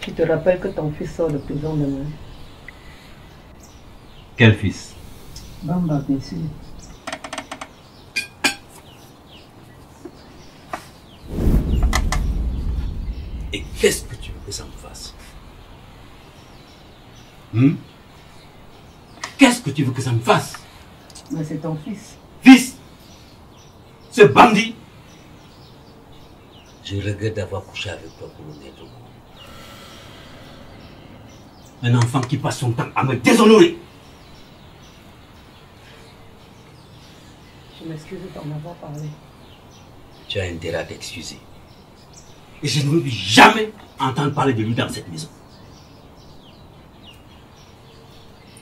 Je te rappelle que ton fils sort de prison demain. Quel fils? Bamba, bien sûr. Et qu'est-ce que tu veux que ça me fasse? Qu'est-ce que tu veux que ça me fasse? Mais c'est ton fils. Fils? Ce bandit? Je regrette d'avoir couché avec toi, colonel. Un enfant qui passe son temps à me déshonorer. Je m'excuse de t'en avoir parlé. Tu as intérêt à t'excuser. Et je ne veux plus jamais entendre parler de lui dans cette maison.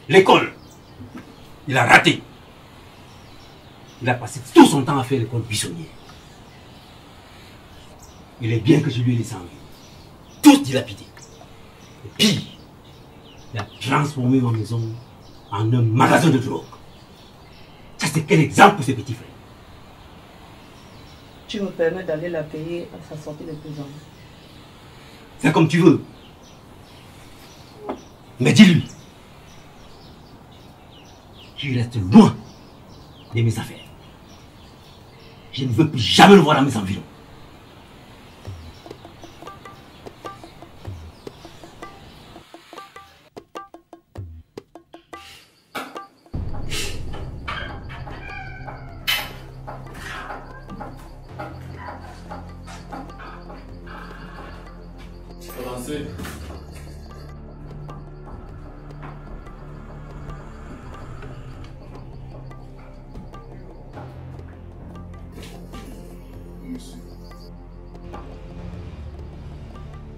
L'école, il a raté. Il a passé tout son temps à faire l'école buissonnière. Il est bien que je lui ai laissé en vie. Tout dilapidé. Et pire, il a transformé ma maison en un magasin de drogue. Ça, c'est quel exemple pour ces petits frères? Tu me permets d'aller la payer à sa sortie de prison. Fais comme tu veux. Mais dis-lui qu'il reste loin de mes affaires. Je ne veux plus jamais le voir dans mes environs.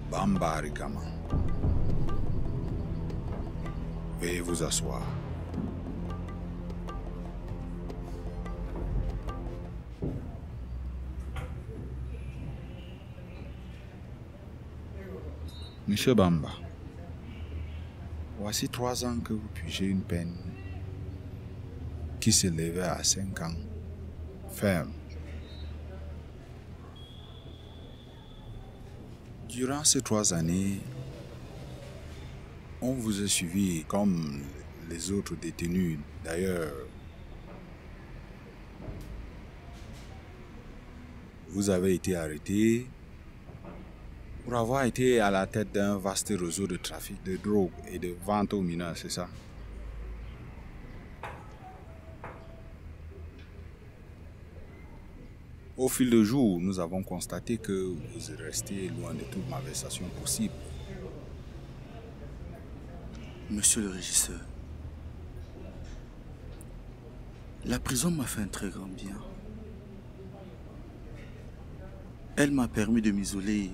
Bamba Arikama. Veuillez vous asseoir. Monsieur Bamba, voici 3 ans que vous pigez une peine qui s'élevait à 5 ans, ferme. Durant ces 3 années, on vous a suivi comme les autres détenus. D'ailleurs, vous avez été arrêté pour avoir été à la tête d'un vaste réseau de trafic de drogue et de vente aux mineurs, c'est ça? Au fil du jour, nous avons constaté que vous êtes resté loin de toute malversation possible. Monsieur le régisseur, la prison m'a fait un très grand bien. Elle m'a permis de m'isoler,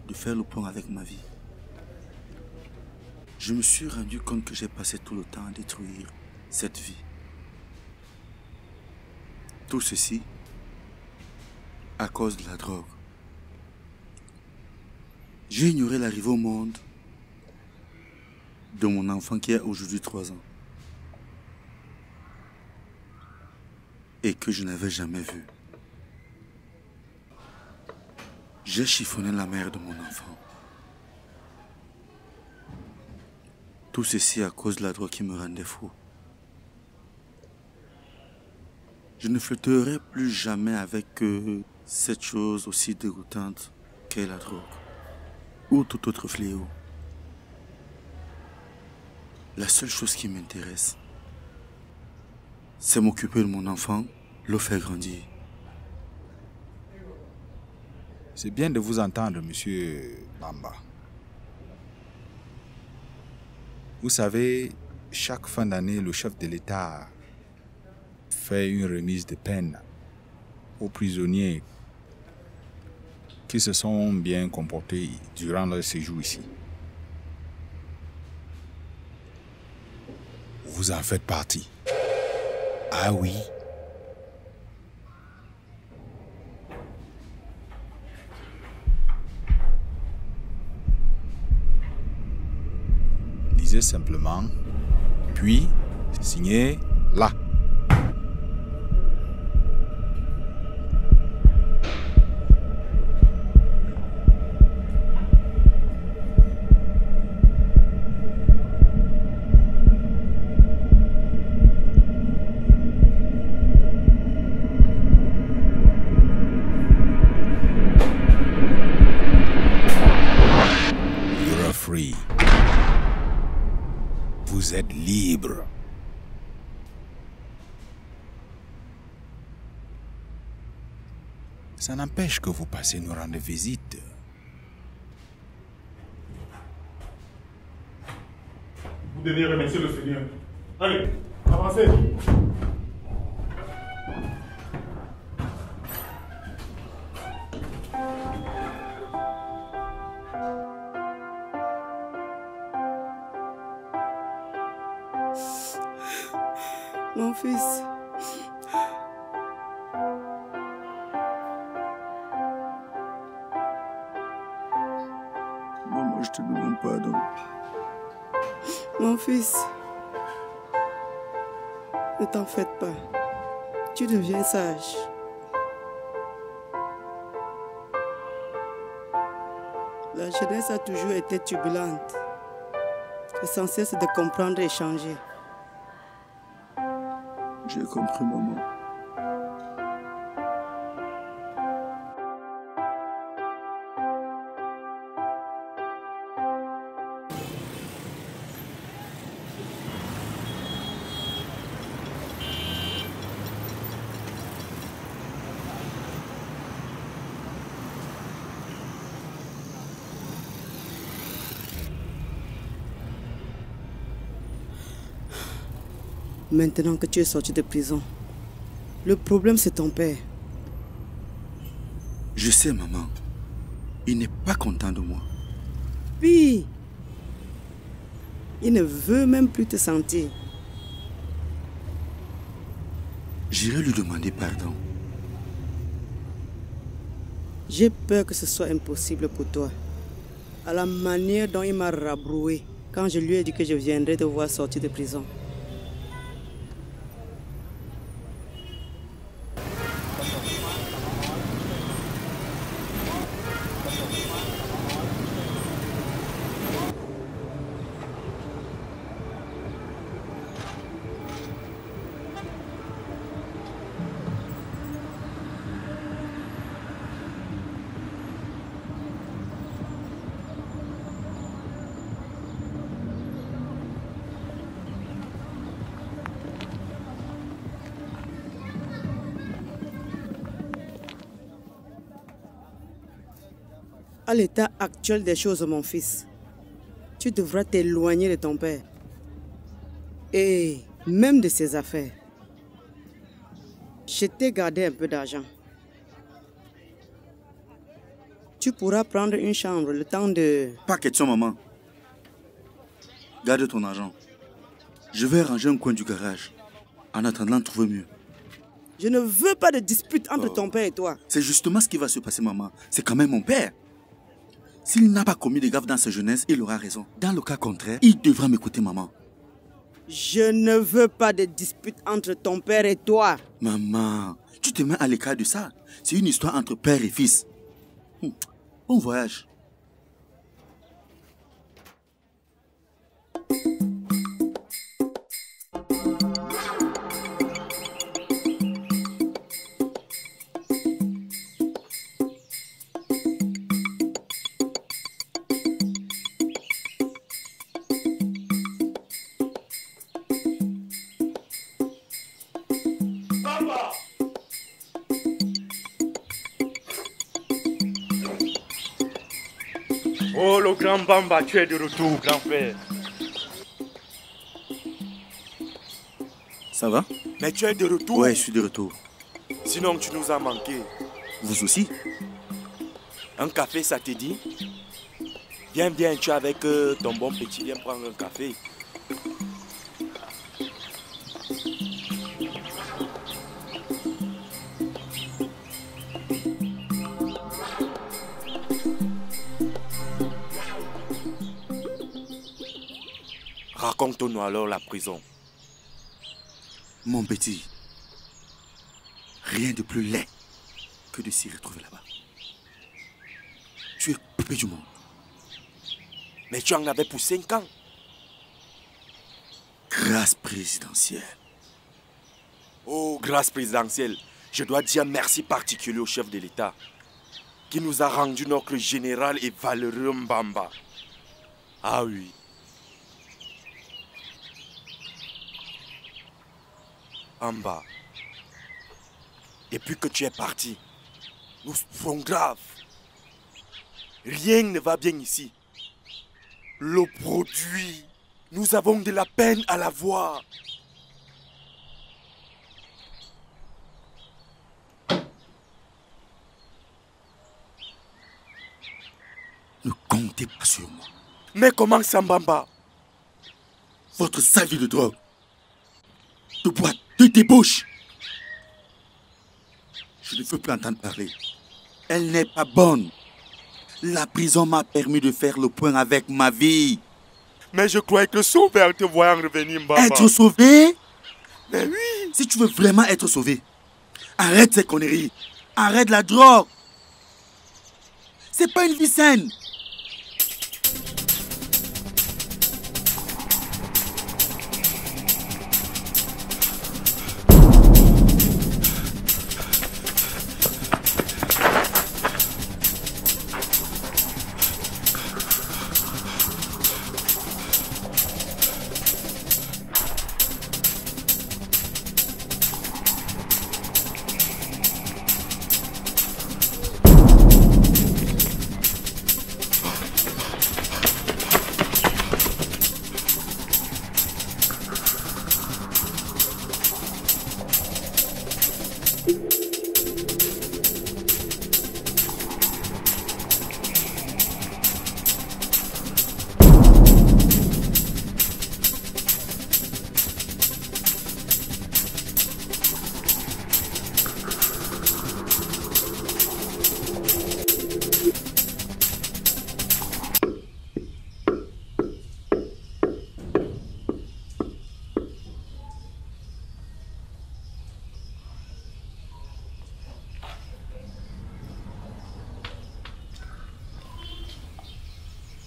de faire le point avec ma vie. Je me suis rendu compte que j'ai passé tout le temps à détruire cette vie. Tout ceci à cause de la drogue. J'ai ignoré l'arrivée au monde de mon enfant qui a aujourd'hui 3 ans et que je n'avais jamais vu. J'ai chiffonné la mère de mon enfant. Tout ceci à cause de la drogue qui me rendait fou. Je ne flirterai plus jamais avec cette chose aussi dégoûtante qu'est la drogue ou tout autre fléau. La seule chose qui m'intéresse, c'est m'occuper de mon enfant, le faire grandir. C'est bien de vous entendre, monsieur Bamba. Vous savez, chaque fin d'année, le chef de l'État fait une remise de peine aux prisonniers qui se sont bien comportés durant leur séjour ici. Vous en faites partie. Ah oui. Lisez simplement, puis signez là. You're free. Vous êtes libre. Ça n'empêche que vous passez nous rendre visite. Vous devez remercier le Seigneur. Allez, avancez. Mon fils. Maman, je te demande pardon. Mon fils. Ne t'en faites pas. Tu deviens sage. La jeunesse a toujours été turbulente. L'essentiel, c'est de comprendre et changer. J'ai compris, maman. Maintenant que tu es sorti de prison, le problème c'est ton père. Je sais, maman. Il n'est pas content de moi. Puis, il ne veut même plus te sentir. J'irai lui demander pardon. J'ai peur que ce soit impossible pour toi. À la manière dont il m'a rabroué quand je lui ai dit que je viendrais te voir sortir de prison. À l'état actuel des choses, mon fils, tu devras t'éloigner de ton père et même de ses affaires. Je t'ai gardé un peu d'argent. Tu pourras prendre une chambre le temps de... Pas question, maman. Garde ton argent. Je vais ranger un coin du garage. En attendant de trouver mieux. Je ne veux pas de dispute entre ton père et toi. C'est justement ce qui va se passer, maman. C'est quand même mon père. S'il n'a pas commis de gaffe dans sa jeunesse, il aura raison. Dans le cas contraire, il devra m'écouter, maman. Je ne veux pas de dispute entre ton père et toi. Maman, tu te mets à l'écart de ça. C'est une histoire entre père et fils. Bon voyage. Oh, le grand Bamba, tu es de retour, grand frère. Ça va? Mais tu es de retour? Ouais, je suis de retour. Sinon, tu nous as manqué. Vous aussi? Un café, ça te dit? Viens, tu es avec ton bon petit, viens prendre un café. Raconte-nous alors la prison. Mon petit, rien de plus laid que de s'y retrouver là-bas. Tu es coupé du monde. Mais tu en avais pour 5 ans. Grâce présidentielle. Oh, grâce présidentielle. Je dois dire merci particulier au chef de l'État qui nous a rendu notre général et valeureux Mbamba. Ah oui. Mbamba, depuis que tu es parti, nous souffrons grave. Rien ne va bien ici. Le produit, nous avons de la peine à l'avoir. Ne comptez pas sur moi. Mais comment ça, Mbamba? Votre sale vie de drogue, de boîte, de débauche. Je ne veux plus entendre parler. Elle n'est pas bonne. La prison m'a permis de faire le point avec ma vie. Mais je croyais que Sauveur te voyant revenir, Mbamba. Être sauvé? Mais oui. Si tu veux vraiment être sauvé, arrête ces conneries. Arrête la drogue. C'est pas une vie saine.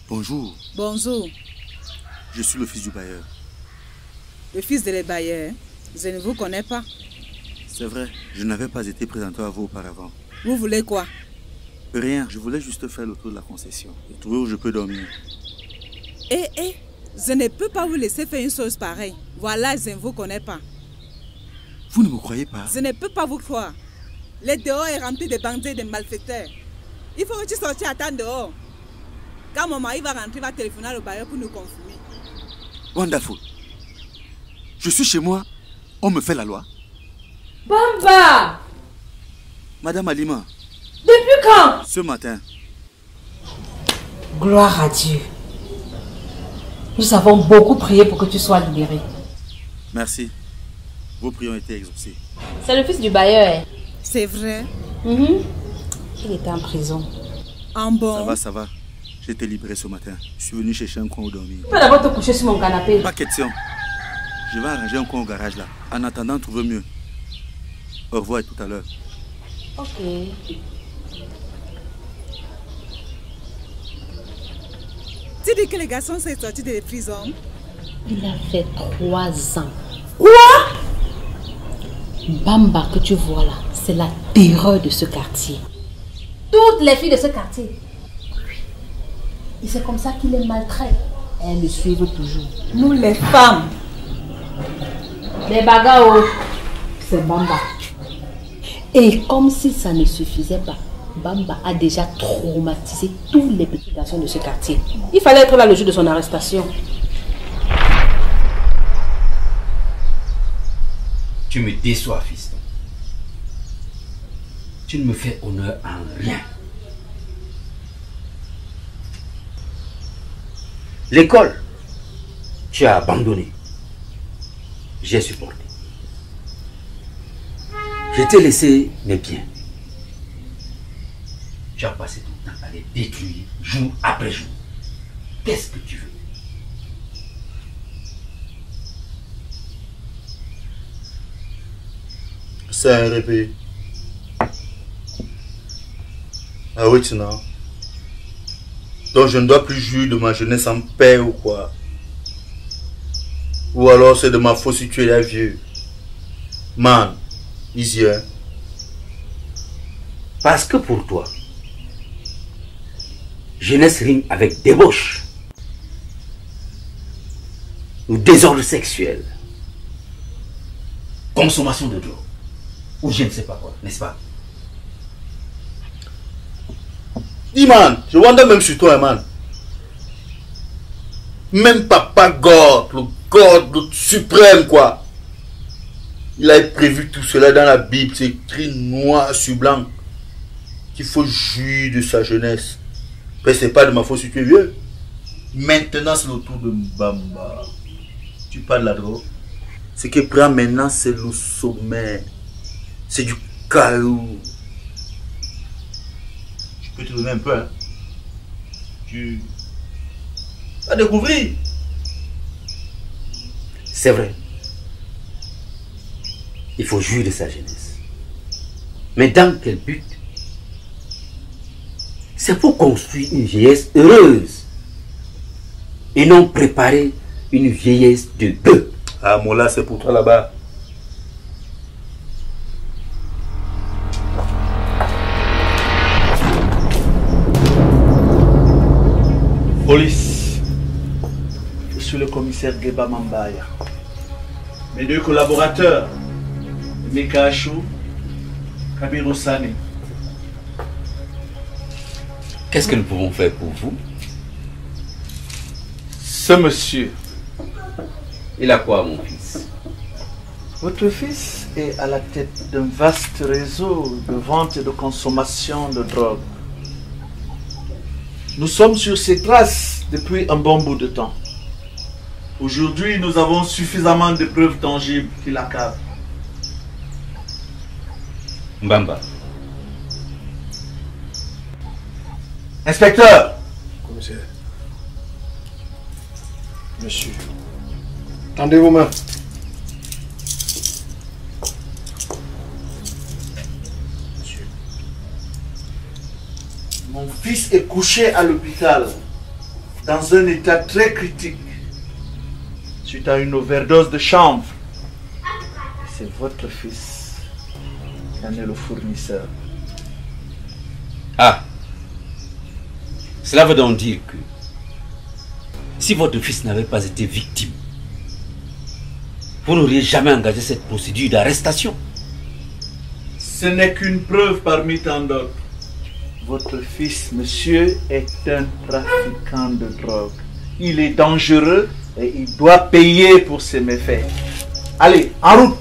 Bonjour. Bonjour. Je suis le fils du bailleur. Le fils de les bailleurs. Je ne vous connais pas. C'est vrai, je n'avais pas été présenté à vous auparavant. Vous voulez quoi? Rien, je voulais juste faire le tour de la concession et trouver où je peux dormir. Je ne peux pas vous laisser faire une chose pareille. Voilà, je ne vous connais pas. Vous ne me croyez pas? Je ne peux pas vous croire. Le dehors est rempli de bandits et de malfaiteurs. Il faut que tu sortes à temps dehors. Quand mon mari va rentrer, il va téléphoner au bailleur pour nous confirmer. Wonderful. Je suis chez moi, on me fait la loi. Bamba! Madame Alima. Depuis quand? Ce matin. Gloire à Dieu. Nous avons beaucoup prié pour que tu sois libéré. Merci. Vos prières ont été exaucées. C'est le fils du bailleur. C'est vrai? Il était en prison. En bon? Ça va. J'ai été libéré ce matin. Je suis venu chercher un coin où dormir. Tu peux d'abord te coucher sur mon canapé. Pas question. Je vais arranger un coin au garage là. En attendant, trouver mieux. Au revoir et tout à l'heure. Ok. Tu dis que les garçons sont sortis de la prison? Il a fait 3 ans. Quoi? Bamba que tu vois là, c'est la terreur de ce quartier. Toutes les filles de ce quartier. Et c'est comme ça qu'il les maltraite. Elles le suivent toujours. Nous les femmes. Les bagarres, c'est Bamba. Et comme si ça ne suffisait pas, Bamba a déjà traumatisé tous les petits garçons de ce quartier. Il fallait être là le jour de son arrestation. Tu me déçois, fiston. Tu ne me fais honneur en rien. L'école, tu as abandonné. J'ai supporté. Je t'ai laissé mes biens. Tu as passé ton temps à les détruire jour après jour. Qu'est-ce que tu veux? C'est un répé. Ah oui, tu n'as. Donc je ne dois plus jouir de ma jeunesse en paix ou quoi? Ou alors c'est de ma faute si tu es là vieux. Man, easy, hein? Parce que pour toi, jeunesse rime avec débauche ou désordre sexuel, consommation de drogue, ou je ne sais pas quoi, n'est-ce pas? Dis man, je wonder même sur toi, man. Même Papa God, le suprême, quoi. Il a prévu tout cela dans la Bible, c'est écrit noir sur blanc. Qu'il faut jouir de sa jeunesse. Mais c'est pas de ma faute si tu es vieux. Maintenant, c'est le tour de Mbamba. Tu parles de la drogue. Ce qui prend maintenant, c'est le sommet. C'est du caillou. Je peux te donner un peu, hein. Tu vas découvrir. C'est vrai. Il faut jouir de sa jeunesse. Mais dans quel but? C'est pour construire une vieillesse heureuse et non préparer une vieillesse de bœuf. Ah, moi là, c'est pour toi là-bas. Police, je suis le commissaire Geba Mambaya. Mes deux collaborateurs, Meka Achou, Kabiro Sane. Qu'est-ce que nous pouvons faire pour vous? Ce monsieur. Il a quoi, mon fils? Votre fils est à la tête d'un vaste réseau de vente et de consommation de drogue. Nous sommes sur ses traces depuis un bon bout de temps. Aujourd'hui, nous avons suffisamment de preuves tangibles qu'il accable. Mbamba. Inspecteur! Commissaire. Monsieur. Tendez vos mains. Monsieur. Mon fils est couché à l'hôpital dans un état très critique suite à une overdose de chanvre. Et c'est votre fils qui en est le fournisseur. Ah. Cela veut donc dire que si votre fils n'avait pas été victime, vous n'auriez jamais engagé cette procédure d'arrestation. Ce n'est qu'une preuve parmi tant d'autres. Votre fils, monsieur, est un trafiquant de drogue. Il est dangereux et il doit payer pour ses méfaits. Allez, en route!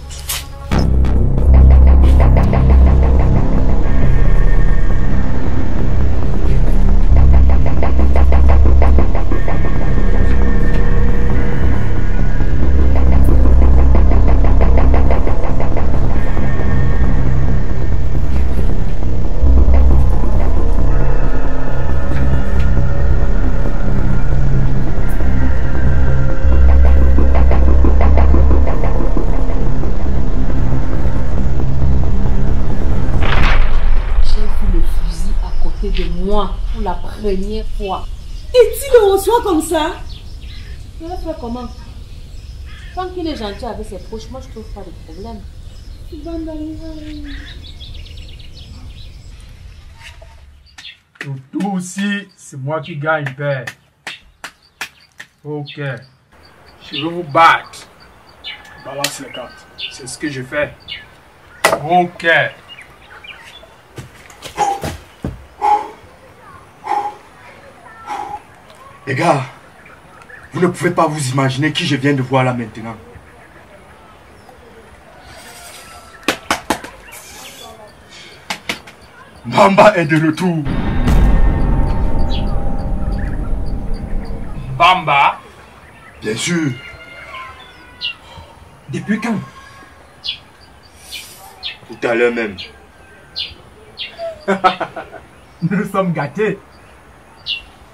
Pour la première fois. Et tu le reçois comme ça? Je vais faire comment? Tant qu'il est gentil avec ses proches, moi je trouve pas de problème. Tout aussi, c'est moi qui gagne, père. Ok. Je veux vous battre. Balance les cartes. C'est ce que je fais. Ok. Les gars, vous ne pouvez pas vous imaginer qui je viens de voir là maintenant. Mbamba est de retour. Mbamba? Bien sûr. Depuis quand? Tout à l'heure même. Nous sommes gâtés.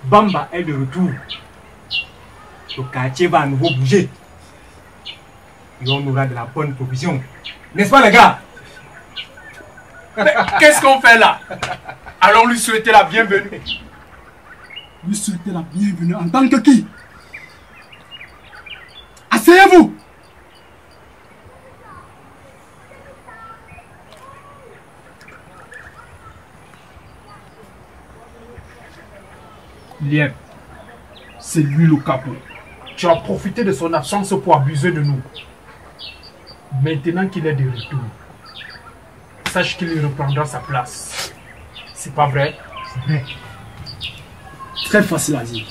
Bamba est de retour. Le quartier va à nouveau bouger. Et on aura de la bonne provision. N'est-ce pas les gars? Mais qu'est-ce qu'on fait là? Allons lui souhaiter la bienvenue. Lui souhaiter la bienvenue en tant que qui? Asseyez-vous. Lien, c'est lui le capot. Tu as profité de son absence pour abuser de nous. Maintenant qu'il est de retour, sache qu'il reprendra sa place. C'est pas vrai? C'est vrai. Très facile à dire.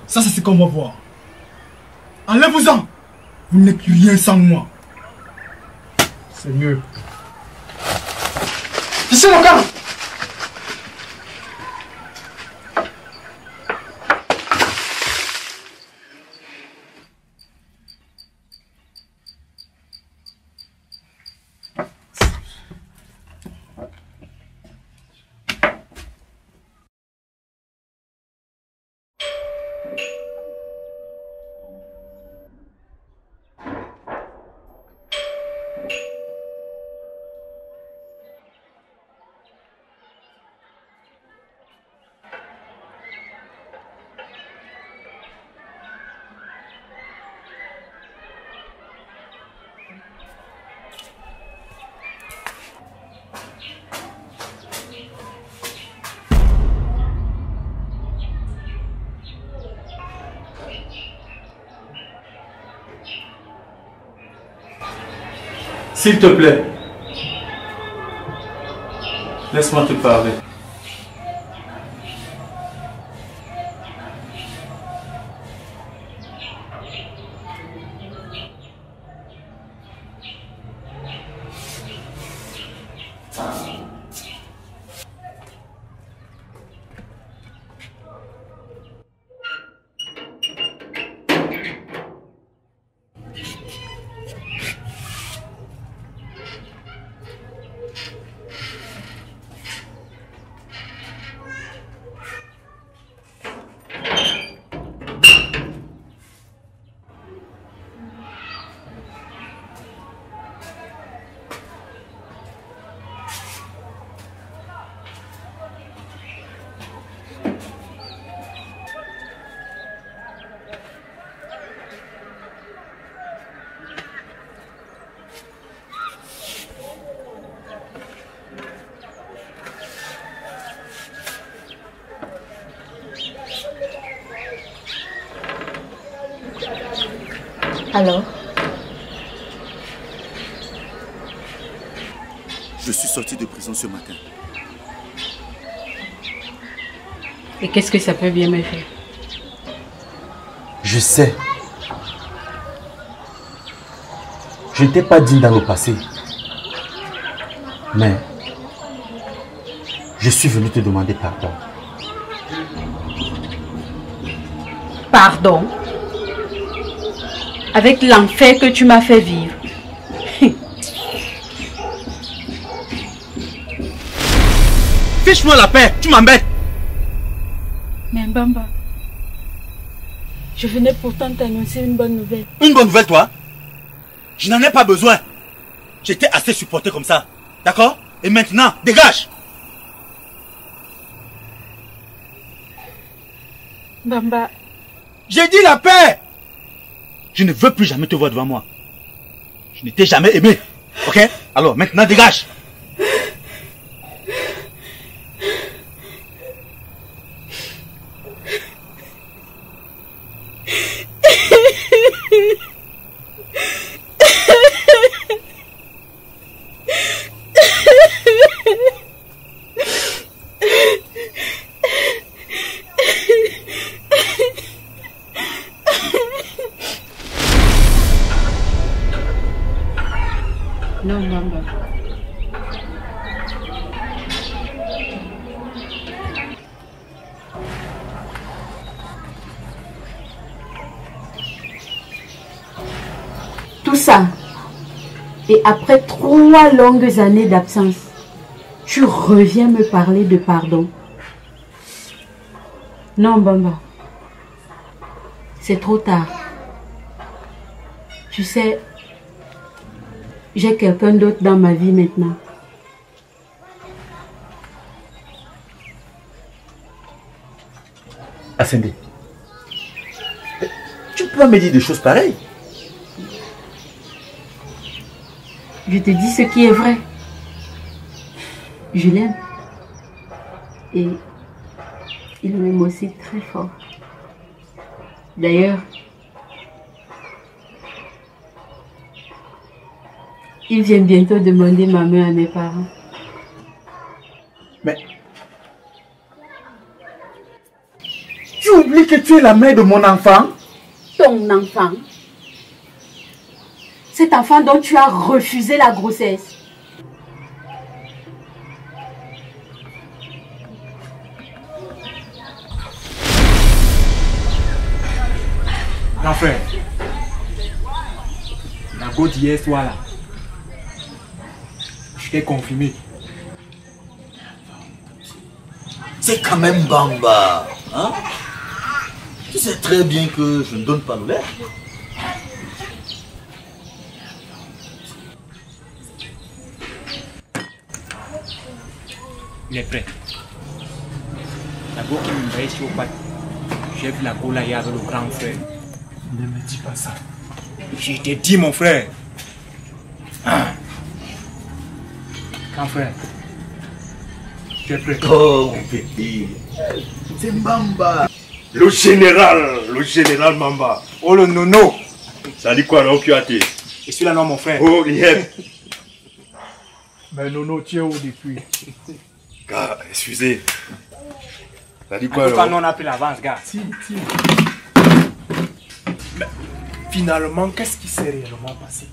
Ça, c'est ce qu'on va voir. Enlève-vous-en. Vous n'êtes plus rien sans moi. C'est mieux. C'est le gars. S'il te plaît, laisse-moi te parler. Alors? Je suis sorti de prison ce matin. Et qu'est-ce que ça peut bien me faire? Je sais. Je n'étais pas digne dans le passé. Mais je suis venu te demander pardon. Pardon? Avec l'enfer que tu m'as fait vivre. Fiche-moi la paix, tu m'embêtes. Mais Mbamba, je venais pourtant t'annoncer une bonne nouvelle. Une bonne nouvelle, toi? Je n'en ai pas besoin. J'étais assez supporté comme ça. D'accord? Et maintenant, dégage! Mbamba. J'ai dit la paix! Je ne veux plus jamais te voir devant moi. Je ne t'ai jamais aimé. Ok? Alors maintenant dégage. Non, Mbamba. Tout ça, et après 3 longues années d'absence, tu reviens me parler de pardon. Non, Mbamba. C'est trop tard. Tu sais, j'ai quelqu'un d'autre dans ma vie maintenant. Ascendé. Tu peux pas me dire des choses pareilles. Je te dis ce qui est vrai. Je l'aime. Et il m'aime aussi très fort. D'ailleurs, il vient bientôt demander ma main à mes parents. Mais tu oublies que tu es la mère de mon enfant? Ton enfant? Cet enfant dont tu as refusé la grossesse. Grand frère, la go d'hier soir là, je t'ai confirmé. C'est quand même Bamba, hein? Tu sais très bien que je ne donne pas nouvelle. Il est prêt. La go qui me veille sur le pas. J'ai vu la go là, il y avait le grand frère. Ne me dis pas ça. Je t'ai dit, mon frère. Ah. Grand frère, tu es prêt? Oh, mon petit. C'est Bamba. Le général Mamba. Oh, le nono. Ça dit quoi, non, QAT? Je suis là, non, mon frère. Oh, yep. Mais Nono, tu es où depuis? Gars, excusez. Ça dit En quoi, tout cas, non? on a pris l'avance, gars. Mais finalement, qu'est-ce qui s'est réellement passé?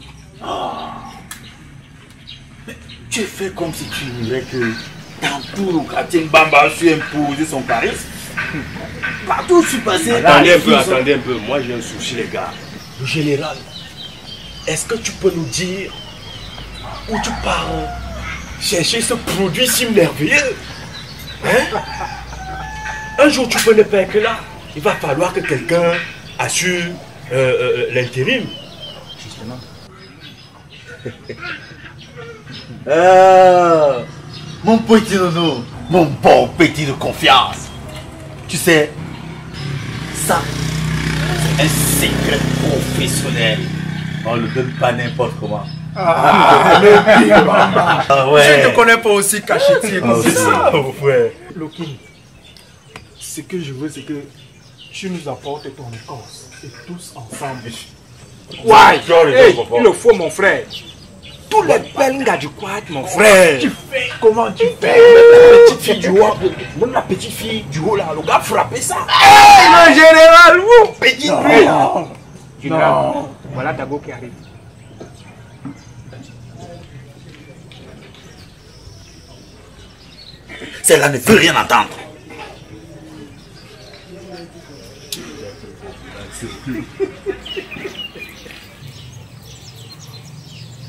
Mais tu fais comme si tu ignorais que dans tout le quartier, Bamba a su imposer son charisme. Partout où je suis passé. Attendez un peu. Moi, j'ai un souci, les gars. Le général, est-ce que tu peux nous dire où tu pars chercher ce produit si merveilleux? Hein? Un jour, tu peux ne pas être là. Il va falloir que quelqu'un assure l'intérim. Justement. Mon petit Nono, mon bon petit de confiance. Tu sais, ça, c'est un secret professionnel. On ne le donne pas n'importe comment. Je ne te connais pas aussi cachetier comme ça. Ouais. Loki, ce que je veux, c'est que tu nous apportes ton écorce et tous ensemble. Ouais, il le faut, mon frère. Tous les belles gars du quad, mon frère. Tu fais comment tu fais? La petite fille du haut, même la petite fille du haut là, le gars frappait ça. Le général, vous Petite fille. Non. Voilà Dago qui arrive. Celle-là ne veut rien entendre.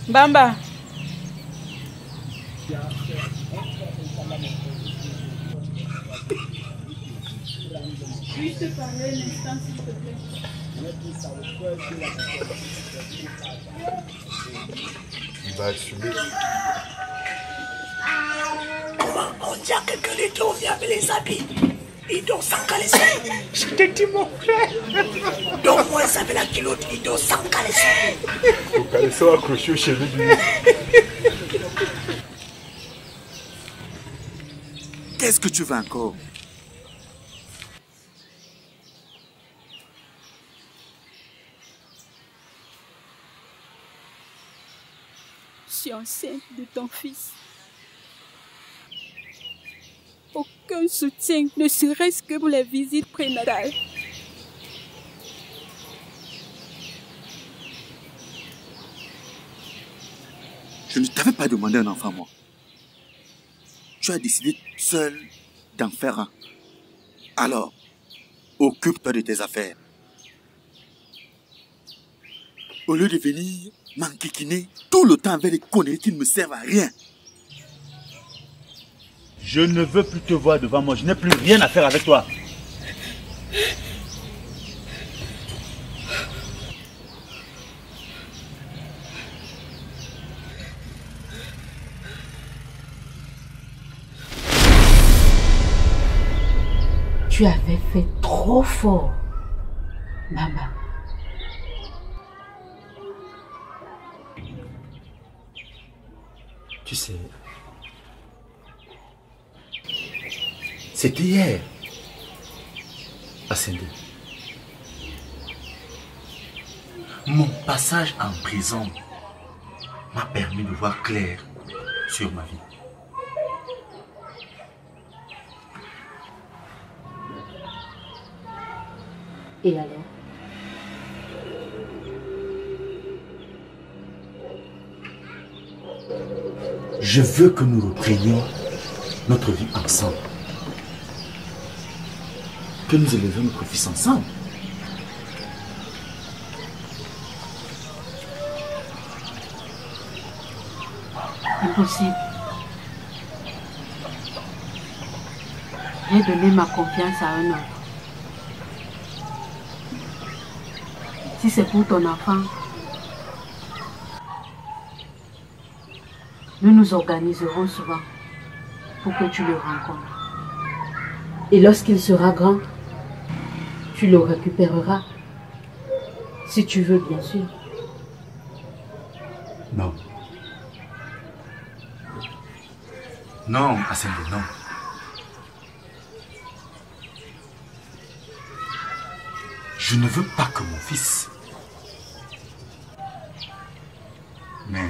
Bamba. Juste parler un instant, s'il te plaît. Il va assumer. On dit à quelqu'un de toi, viens avec les habits. Il dort sans caleçon. Je te dis, mon frère. Donc moi, ça fait la culotte, il dort sans caleçon. Le caleçon accroché au cheveu du lit. Qu'est-ce que tu veux encore? Je suis enceinte de ton fils. Aucun soutien, ne serait-ce que pour les visites prénatales. Je ne t'avais pas demandé un enfant, moi. Tu as décidé seul d'en faire un. Alors, occupe-toi de tes affaires. Au lieu de venir m'enquiquiner tout le temps avec des conneries qui ne me servent à rien. Je ne veux plus te voir devant moi. Je n'ai plus rien à faire avec toi. Tu avais fait trop fort, Bamba. Tu sais, c'était hier, à Sendé. Mon passage en prison m'a permis de voir clair sur ma vie. Et alors? Je veux que nous reprenions notre vie ensemble. Que nous élevions notre fils ensemble. Impossible. J'ai donné ma confiance à un autre. Si c'est pour ton enfant, nous nous organiserons souvent pour que tu le rencontres. Et lorsqu'il sera grand, tu le récupéreras. Si tu veux, bien sûr. Non. Non, Assende, non. Je ne veux pas que mon fils, mais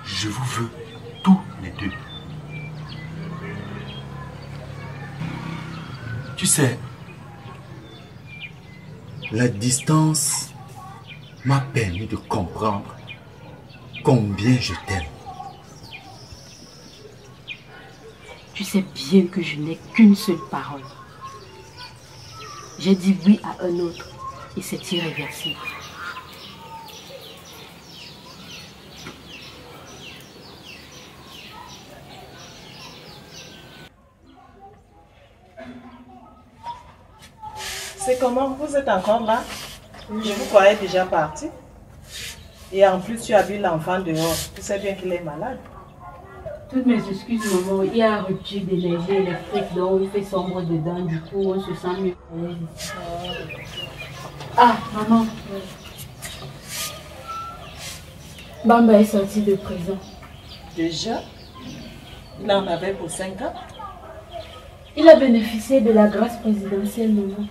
je vous veux tous les deux. Tu sais, la distance m'a permis de comprendre combien je t'aime. Tu sais bien que je n'ai qu'une seule parole. J'ai dit oui à un autre et c'est irréversible. C'est comment? Vous êtes encore là? Je vous croyais déjà parti. Et en plus, tu as vu l'enfant dehors. Tu sais bien qu'il est malade. Toutes mes excuses, maman. Il y a un rupture d'énergie électrique, donc il fait sombre dedans. Du coup, on se sent mieux. Ah, maman. Bamba est sorti de prison. Déjà? Il en avait pour 5 ans. Il a bénéficié de la grâce présidentielle, maman.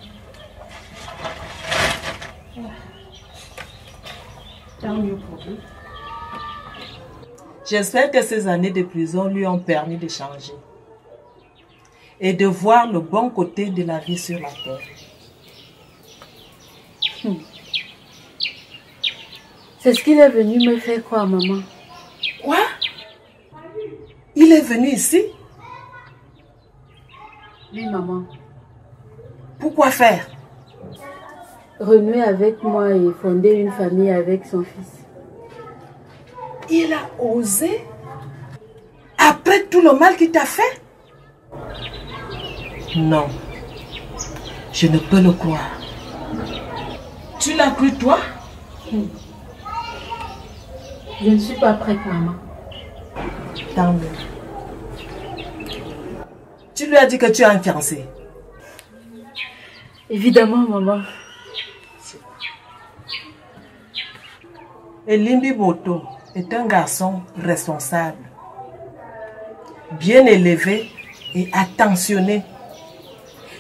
Tant mieux pour lui. J'espère que ces années de prison lui ont permis de changer et de voir le bon côté de la vie sur la terre. C'est ce qu'il est venu me faire croire, maman. Quoi? Il est venu ici? Oui, maman. Pourquoi faire? Renouer avec moi et fonder une famille avec son fils. Il a osé? Après tout le mal qu'il t'a fait? Non. Je ne peux le croire. Tu l'as cru, toi? Je ne suis pas prête, maman. Tant mieux. Tu lui as dit que tu as un fiancé? Évidemment, maman. Et Limbi Boto est un garçon responsable, bien élevé et attentionné.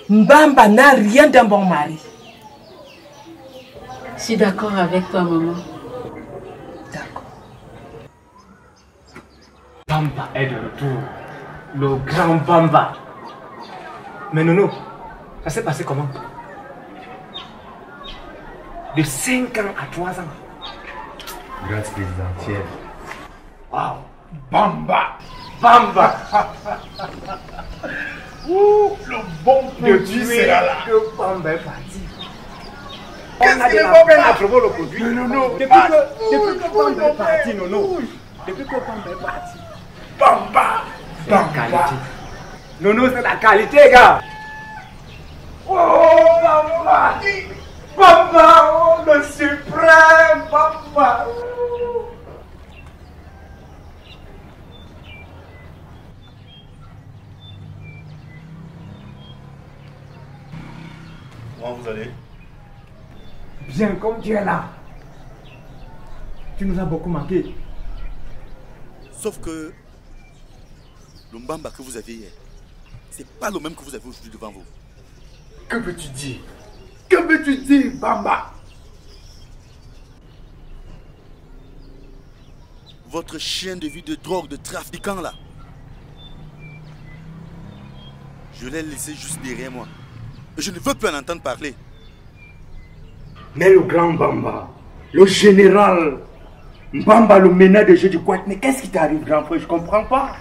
Mbamba n'a rien d'un bon mari. Je suis d'accord avec toi, maman. D'accord. Bamba est de retour. Le grand Bamba. Mais Nono, ça s'est passé comment? De 5 ans à 3 ans. Grâce présidentielle. Wow. Bamba. Bamba. Ouh, le bon produit sera là. Que Bamba est parti. On Qu'est-ce a de qu'il est la bon, peine là? à trouver le produit. Non, non. Depuis que Bamba est parti, Nono. Depuis que Bamba est parti. Bamba. C'est la qualité. Nono, c'est la qualité, gars. Oh, Bamba. Bamba, oh, le suprême, Bamba. Comment vous allez? Bien, comme tu es là. Tu nous as beaucoup manqué. Sauf que le Mbamba que vous aviez hier, c'est pas le même que vous avez aujourd'hui devant vous. Que veux-tu dire? Que veux-tu dire, Bamba? Votre chien de vie de drogue, de trafiquant là. Je l'ai laissé juste derrière moi. Et je ne veux plus en entendre parler. Mais le grand Bamba, le général Bamba, le meneur de jeu du Kouat, mais qu'est-ce qui t'arrive, grand frère? Je comprends pas.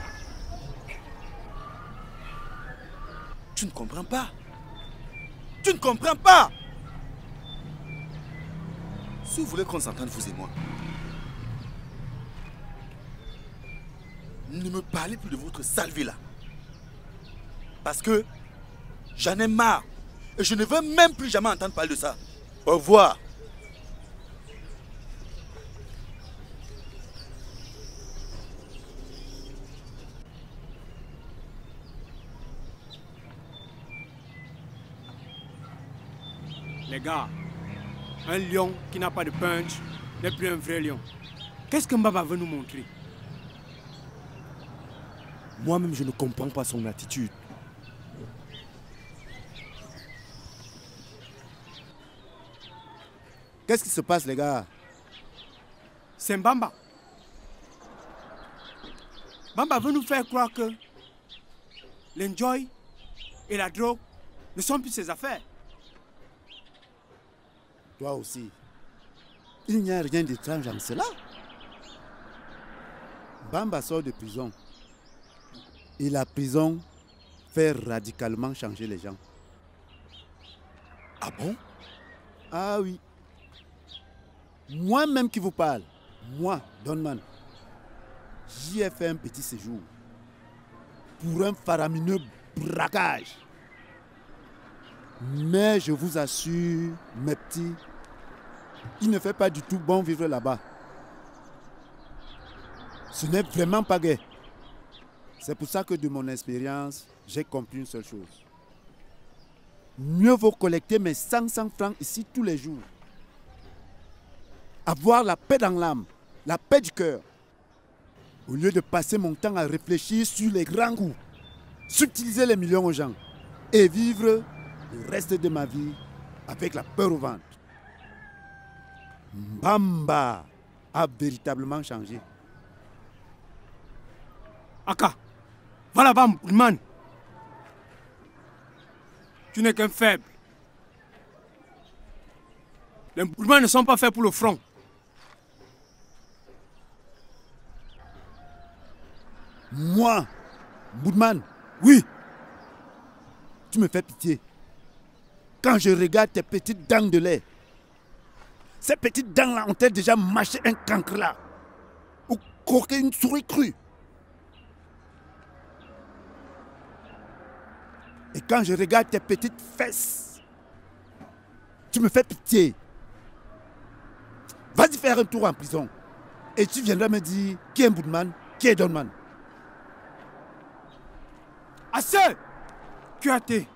Tu ne comprends pas. Tu ne comprends pas. Si vous voulez qu'on s'entende, vous et moi, ne me parlez plus de votre sale vie là. Parce que j'en ai marre. Et je ne veux même plus jamais entendre parler de ça. Au revoir. Les gars, un lion qui n'a pas de punch n'est plus un vrai lion. Qu'est-ce que Mbaba veut nous montrer? Moi-même, je ne comprends pas son attitude. Qu'est-ce qui se passe, les gars? C'est Mbamba. Mbamba veut nous faire croire que l'enjoy et la drogue ne sont plus ses affaires. Toi aussi. Il n'y a rien d'étrange en cela. Bamba sort de prison. Et la prison fait radicalement changer les gens. Ah bon? Ah oui. Moi-même qui vous parle, moi, Donman, j'y ai fait un petit séjour pour un faramineux braquage. Mais je vous assure, mes petits, il ne fait pas du tout bon vivre là-bas. Ce n'est vraiment pas gai. C'est pour ça que de mon expérience, j'ai compris une seule chose. Mieux vaut collecter mes 500 francs ici tous les jours. Avoir la paix dans l'âme, la paix du cœur, au lieu de passer mon temps à réfléchir sur les grands coups, subtiliser les millions aux gens et vivre le reste de ma vie avec la peur au ventre. Mbamba a véritablement changé. Aka, va là-bas, man. Tu n'es qu'un faible. Les Bourmans ne sont pas faits pour le front. Moi, Boudman, oui. Tu me fais pitié. Quand je regarde tes petites dents de lait, ces petites dents-là ont-elles déjà mâché un cancre là? Ou croqué une souris crue? Et quand je regarde tes petites fesses, tu me fais pitié. Vas-y faire un tour en prison. Et tu viendras me dire qui est Boudman, qui est Donman. Assez! QAT.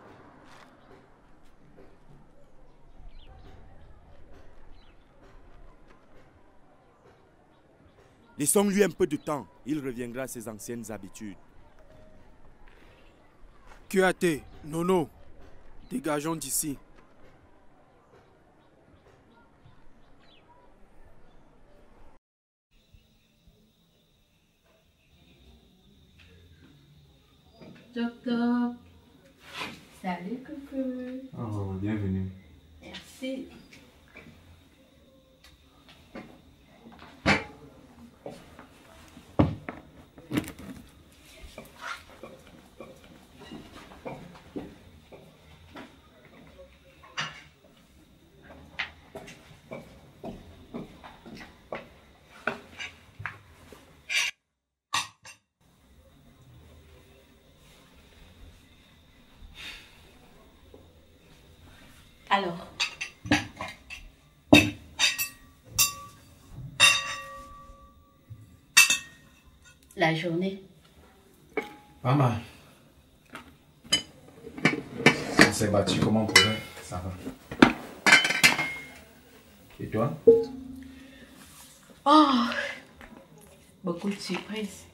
Laissons-lui un peu de temps. Il reviendra à ses anciennes habitudes. QAT, Nono, dégageons d'ici. Toc toc. Salut coucou. Oh, bienvenue. Merci. Alors, la journée. Maman, on s'est battu comme on pouvait. Ça va. Et toi? Oh, beaucoup de surprises.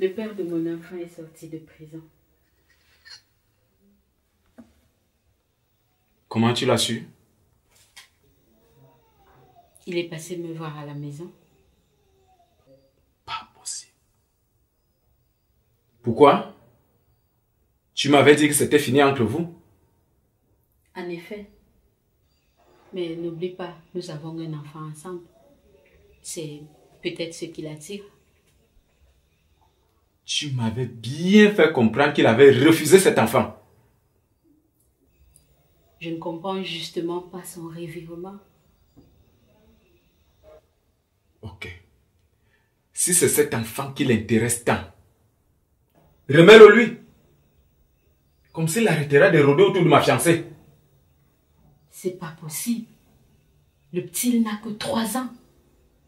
Le père de mon enfant est sorti de prison. Comment tu l'as su? Il est passé me voir à la maison. Pas possible. Pourquoi? Tu m'avais dit que c'était fini entre vous. En effet. Mais n'oublie pas, nous avons un enfant ensemble. C'est peut-être ce qui l'attire. Tu m'avais bien fait comprendre qu'il avait refusé cet enfant. Je ne comprends justement pas son revirement. Ok. Si c'est cet enfant qui l'intéresse tant, remets-le lui. Comme s'il arrêtera de rôder autour de ma fiancée. C'est pas possible. Le petit n'a que 3 ans.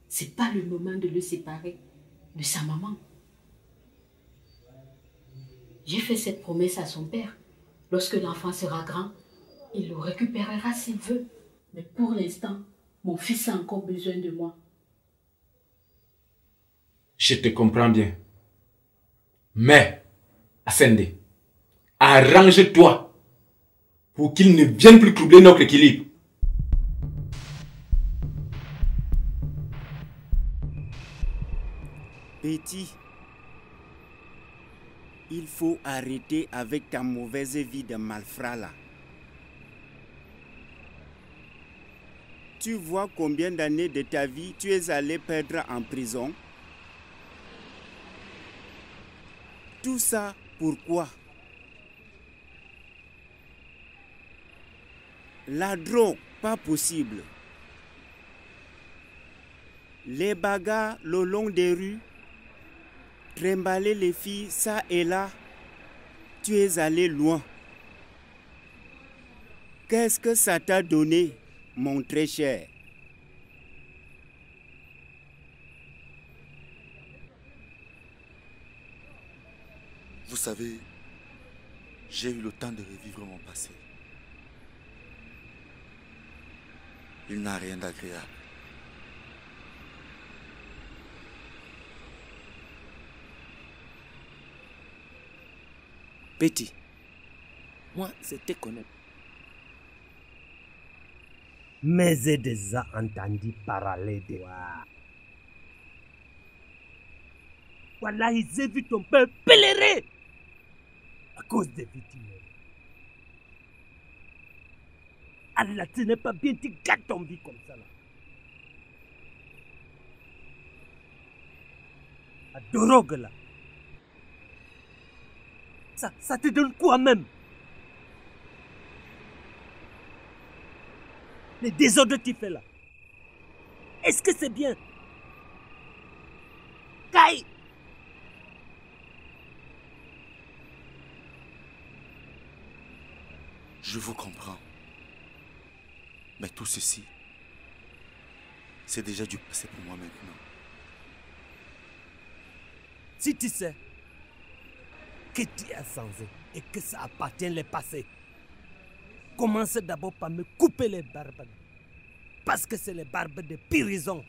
C'est pas le moment de le séparer de sa maman. J'ai fait cette promesse à son père. Lorsque l'enfant sera grand, il le récupérera s'il veut. Mais pour l'instant, mon fils a encore besoin de moi. Je te comprends bien. Mais, Asende, arrange-toi pour qu'il ne vienne plus troubler notre équilibre. Petit, il faut arrêter avec ta mauvaise vie de malfrat là. Tu vois combien d'années de ta vie tu es allé perdre en prison? Tout ça, pourquoi? La drogue, pas possible. Les bagarres le long des rues, trimballer les filles, ça et là, tu es allé loin. Qu'est-ce que ça t'a donné, mon très cher? Vous savez, j'ai eu le temps de revivre mon passé. Il n'a rien d'agréable. Petit, moi, je te connais. Mais j'ai déjà entendu parler de toi. Voilà, j'ai vu ton père pèlerer à cause des victimes. Allah, ce n'est pas bien, tu gâtes ton vie comme ça là. La drogue là. Ça te donne quoi même? Les désordres que tu fais là. Est-ce que c'est bien? Kai! Je vous comprends. Mais tout ceci, c'est déjà du passé pour moi maintenant. Si tu sais que tu as changé et que ça appartient au passé, commence d'abord par me couper les barbes. Parce que c'est les barbes de prison.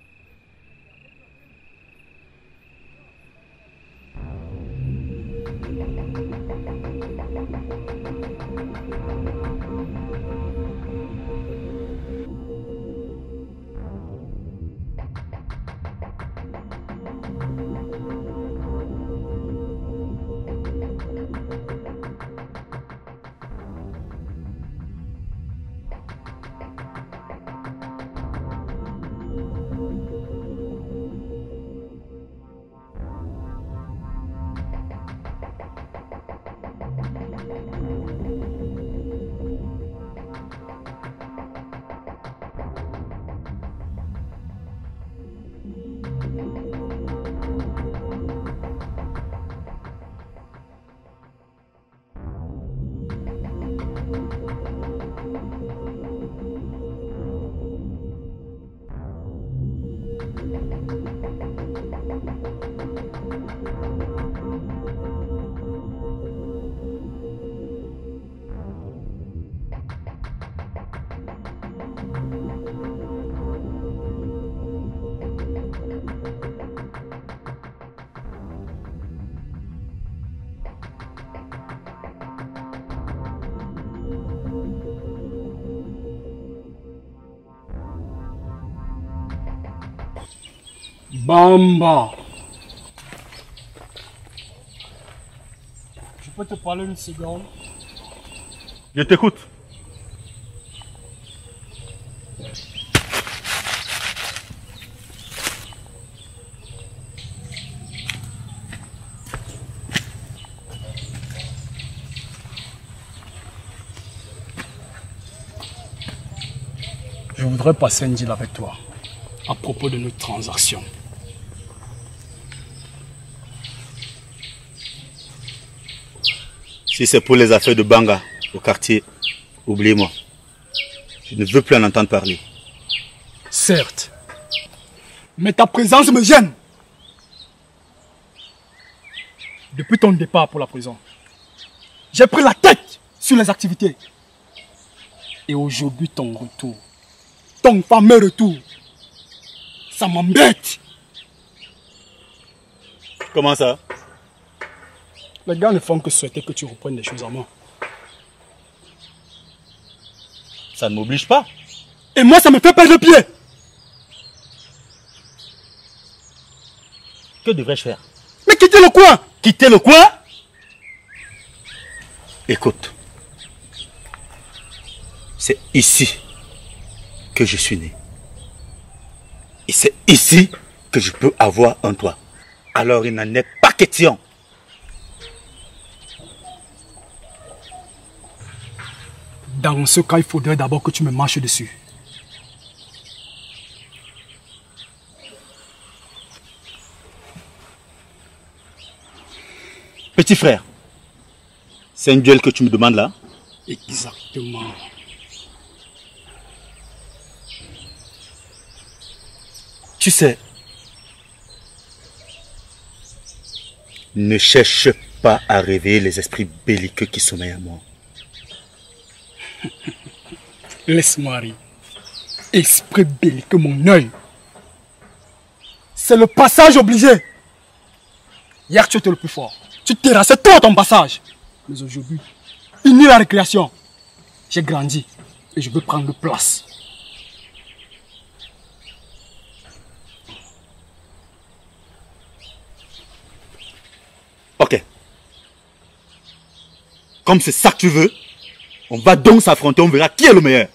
Bamba. Je peux te parler une seconde? Je t'écoute. Je voudrais passer un deal avec toi à propos de notre transaction. Si c'est pour les affaires de Banga au quartier, oublie-moi. Je ne veux plus en entendre parler. Certes, mais ta présence me gêne. Depuis ton départ pour la prison, j'ai pris la tête sur les activités. Et aujourd'hui, ton retour, ton fameux retour, ça m'embête. Comment ça? Les gars ne font que souhaiter que tu reprennes les choses en main. Ça ne m'oblige pas. Et moi, ça me fait perdre le pied. Que devrais-je faire? Mais quitter le coin. Quitter le coin? Écoute. C'est ici que je suis né. Et c'est ici que je peux avoir un toit. Alors il n'en est pas question. Dans ce cas, il faudrait d'abord que tu me marches dessus. Petit frère, c'est un duel que tu me demandes là? Exactement. Tu sais, ne cherche pas à réveiller les esprits belliqueux qui sommeillent en moi. Laisse-moi rire. Esprit belliqueux, mon œil. C'est le passage obligé. Hier, tu étais le plus fort. Tu terrassais tout à ton passage. Mais aujourd'hui, fini la récréation. J'ai grandi et je veux prendre place. Ok. Comme c'est ça que tu veux, on va donc s'affronter, on verra qui est le meilleur.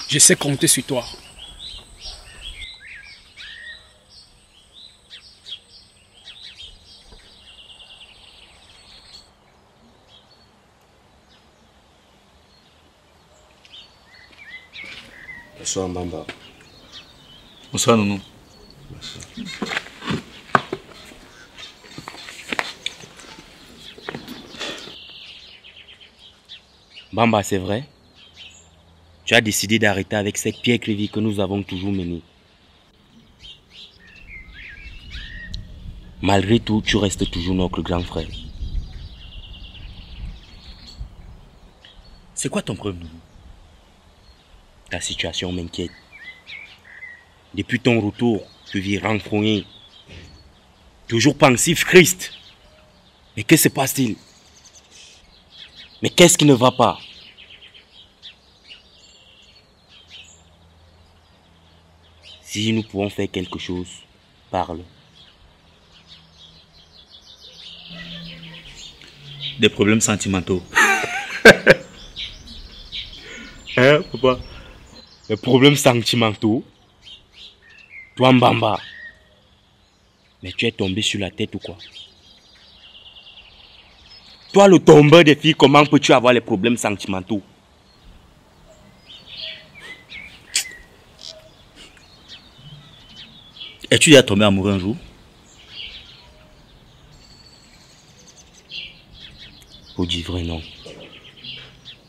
Je sais compter sur toi. Bonsoir Bamba. Bonsoir Nounou. Bamba, c'est vrai? Tu as décidé d'arrêter avec cette piètre vie que nous avons toujours menée. Malgré tout, tu restes toujours notre grand frère. C'est quoi ton problème, Nounou? Ta situation m'inquiète. Depuis ton retour, tu vis renfrogné. Toujours pensif, Christ. Mais que se passe-t-il? Mais qu'est-ce qui ne va pas? Si nous pouvons faire quelque chose, parle. Des problèmes sentimentaux. Hein, papa? Des problèmes sentimentaux? Toi, Mbamba. Mais tu es tombé sur la tête ou quoi? Toi, le tombeur des filles, comment peux-tu avoir les problèmes sentimentaux? Es-tu déjà tombé amoureux un jour? Pour dire vrai, non.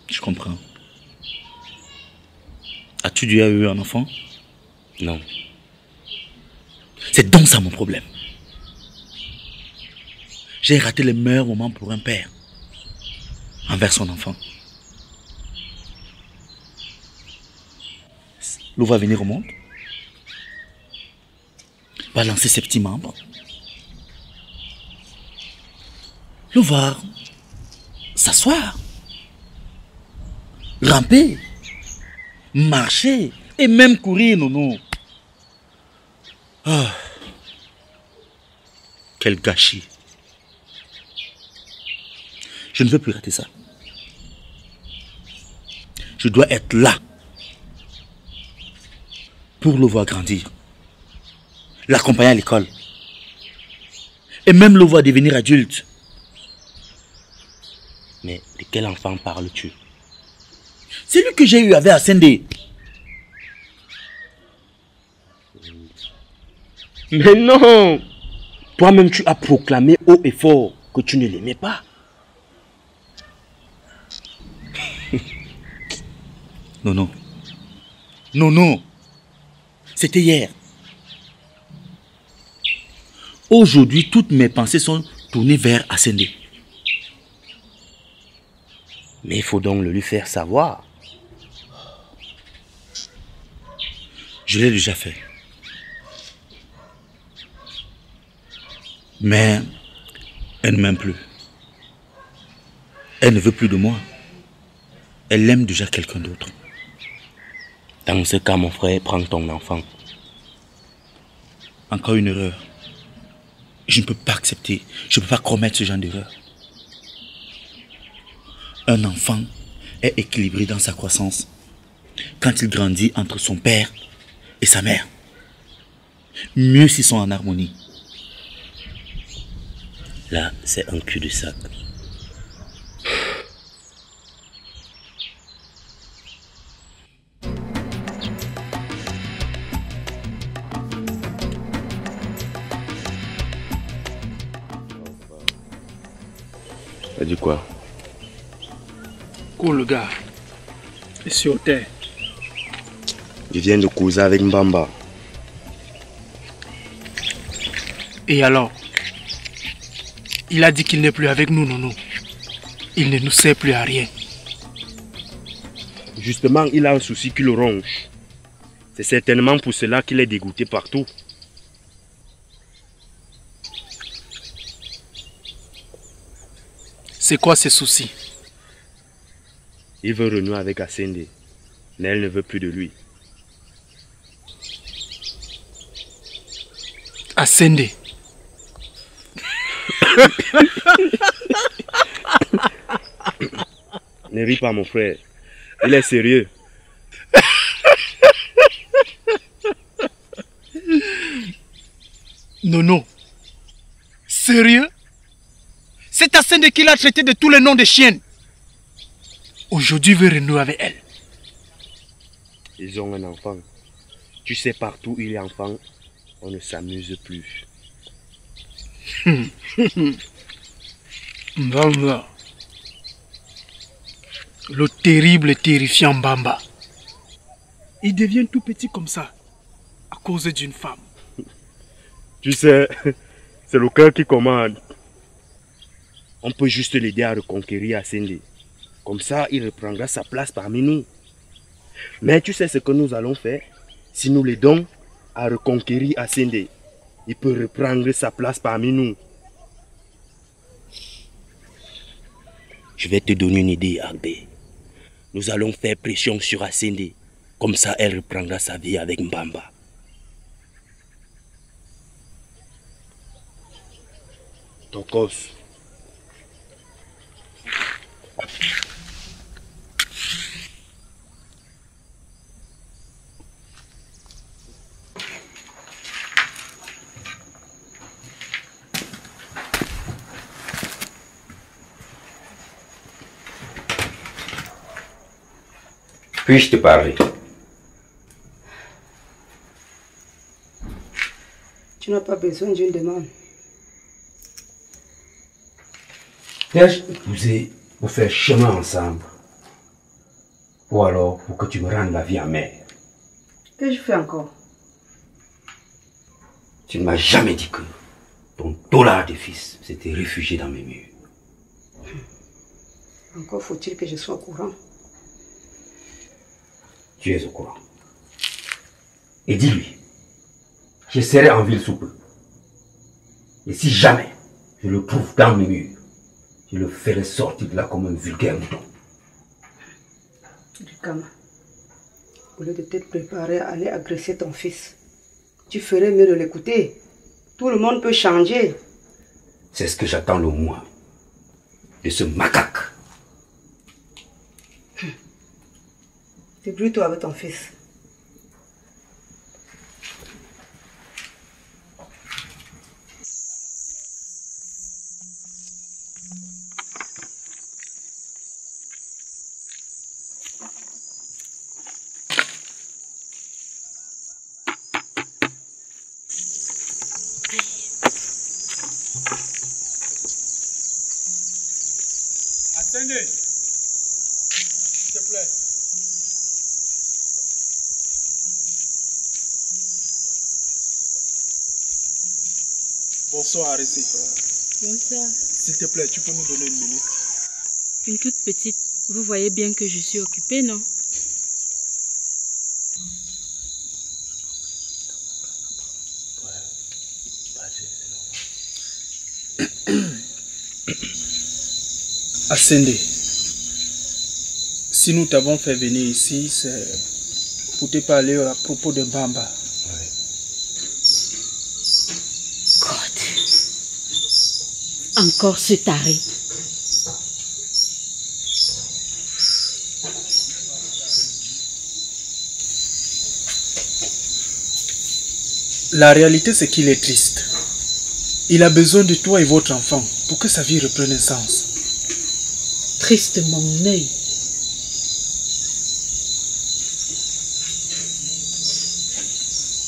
Je comprends. As-tu déjà eu un enfant? Non. C'est donc ça mon problème. J'ai raté les meilleurs moments pour un père envers son enfant. L'eau va venir au monde, va lancer ses petits membres. L'eau va s'asseoir, ramper, marcher Et même courir, Nono. Ah. Quel gâchis. Je ne veux plus rater ça. Je dois être là pour le voir grandir, l'accompagner à l'école et même le voir devenir adulte. Mais de quel enfant parles-tu? C'est lui que j'ai eu avec Ascendé. Mais non! Toi-même tu as proclamé haut et fort que tu ne l'aimais pas. Non, non. Non, non. C'était hier. Aujourd'hui, toutes mes pensées sont tournées vers Ascendé. Mais il faut donc le lui faire savoir. Je l'ai déjà fait. Mais elle ne m'aime plus. Elle ne veut plus de moi. Elle aime déjà quelqu'un d'autre. Dans ce cas, mon frère, prends ton enfant. Encore une erreur. Je ne peux pas accepter. Je ne peux pas commettre ce genre d'erreur. Un enfant est équilibré dans sa croissance quand il grandit entre son père et sa mère. Mieux s'ils sont en harmonie. Là, c'est un cul-de-sac. T'as dit quoi? Cool, le gars. Et sur terre. Je viens de causer avec Mbamba. Et alors? Il a dit qu'il n'est plus avec nous, Nono. Il ne nous sert plus à rien. Justement, il a un souci qui le ronge. C'est certainement pour cela qu'il est dégoûté partout. C'est quoi ces soucis? Il veut renouer avec Ascendé, mais elle ne veut plus de lui. Ascendé. Ne ris pas, mon frère. Il est sérieux. Non. Sérieux? C'est Ascendé qui l'a traité de tous les noms de chiennes. Aujourd'hui, il veut renouer avec elle. Ils ont un enfant. Tu sais, partout où il y a enfant, on ne s'amuse plus. Mbamba. Le terrible et terrifiant Mbamba. Il devient tout petit comme ça, à cause d'une femme. Tu sais, c'est le cœur qui commande. On peut juste l'aider à reconquérir Ascendé. Comme ça, il reprendra sa place parmi nous. Mais tu sais ce que nous allons faire? Si nous l'aidons à reconquérir Ascendé, il peut reprendre sa place parmi nous. Je vais te donner une idée, Albé. Nous allons faire pression sur Ascendé. Comme ça, elle reprendra sa vie avec Mbamba. Tokos. Puis-je te parler? Tu n'as pas besoin d'une demande. T'ai-je épousé pour faire chemin ensemble? Ou alors pour que tu me rendes la vie amère? Qu'ai-je fait encore? Tu ne m'as jamais dit que ton dollar de fils s'était réfugié dans mes murs. Encore faut-il que je sois au courant. Tu es au courant. Et dis-lui, je serai en ville sous peu. Et si jamais je le trouve dans mes murs, je le ferai sortir de là comme un vulgaire mouton. Dukama, Au lieu de te préparer à aller agresser ton fils, tu ferais mieux de l'écouter. Tout le monde peut changer. C'est ce que j'attends le moins de ce macaque. Débrouille-toi avec ton fils. Ascendez, s'il te plaît. Bonsoir, Aressé. Bonsoir. S'il te plaît, tu peux nous donner une minute? Une toute petite. Vous voyez bien que je suis occupée, non? Ascendez. Si nous t'avons fait venir ici, c'est pour te parler à propos de Bamba. Encore ce taré. La réalité, c'est qu'il est triste. Il a besoin de toi et votre enfant pour que sa vie reprenne un sens. Triste mon œil.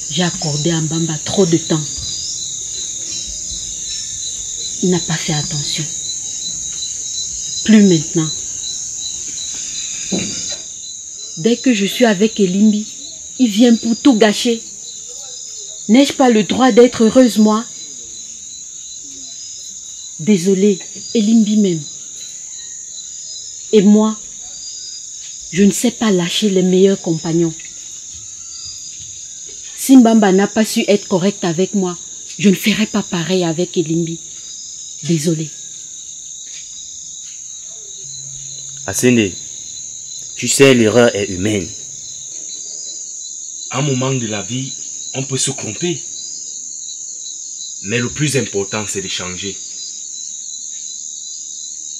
J'ai accordé à Bamba trop de temps. Il n'a pas fait attention. Plus maintenant. Dès que je suis avec Elimbi, il vient pour tout gâcher. N'ai-je pas le droit d'être heureuse, moi? Désolée, Elimbi même. Et moi, je ne sais pas lâcher les meilleurs compagnons. Si Mbamba n'a pas su être correct avec moi, je ne ferai pas pareil avec Elimbi. Désolée. Ascende, tu sais, l'erreur est humaine. À un moment de la vie, on peut se tromper. Mais le plus important, c'est de changer.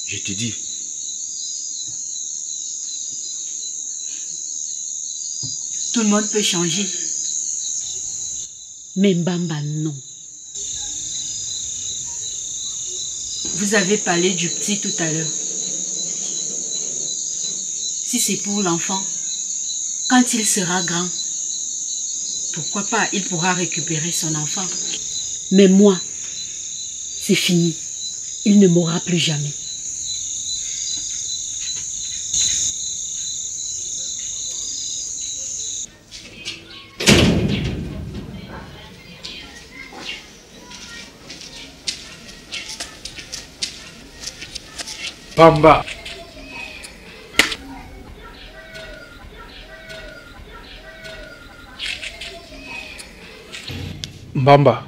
Je te dis. Tout le monde peut changer. Mais Mbamba, non. Vous avez parlé du petit tout à l'heure. Si c'est pour l'enfant, quand il sera grand, pourquoi pas, il pourra récupérer son enfant. Mais moi, c'est fini. Il ne mourra plus jamais. Bamba. Bamba.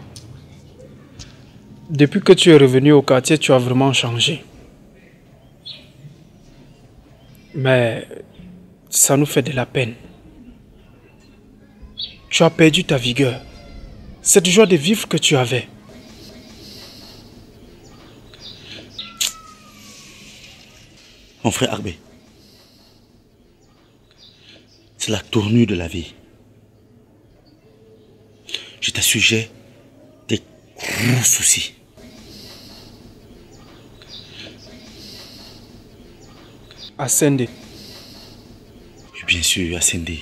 Depuis que tu es revenu au quartier, tu as vraiment changé. Mais ça nous fait de la peine. Tu as perdu ta vigueur. Cette joie de vivre que tu avais. Mon frère Arbé, c'est la tournure de la vie. Je t'assure, j'ai des gros soucis. Ascende. Bien sûr, Ascende.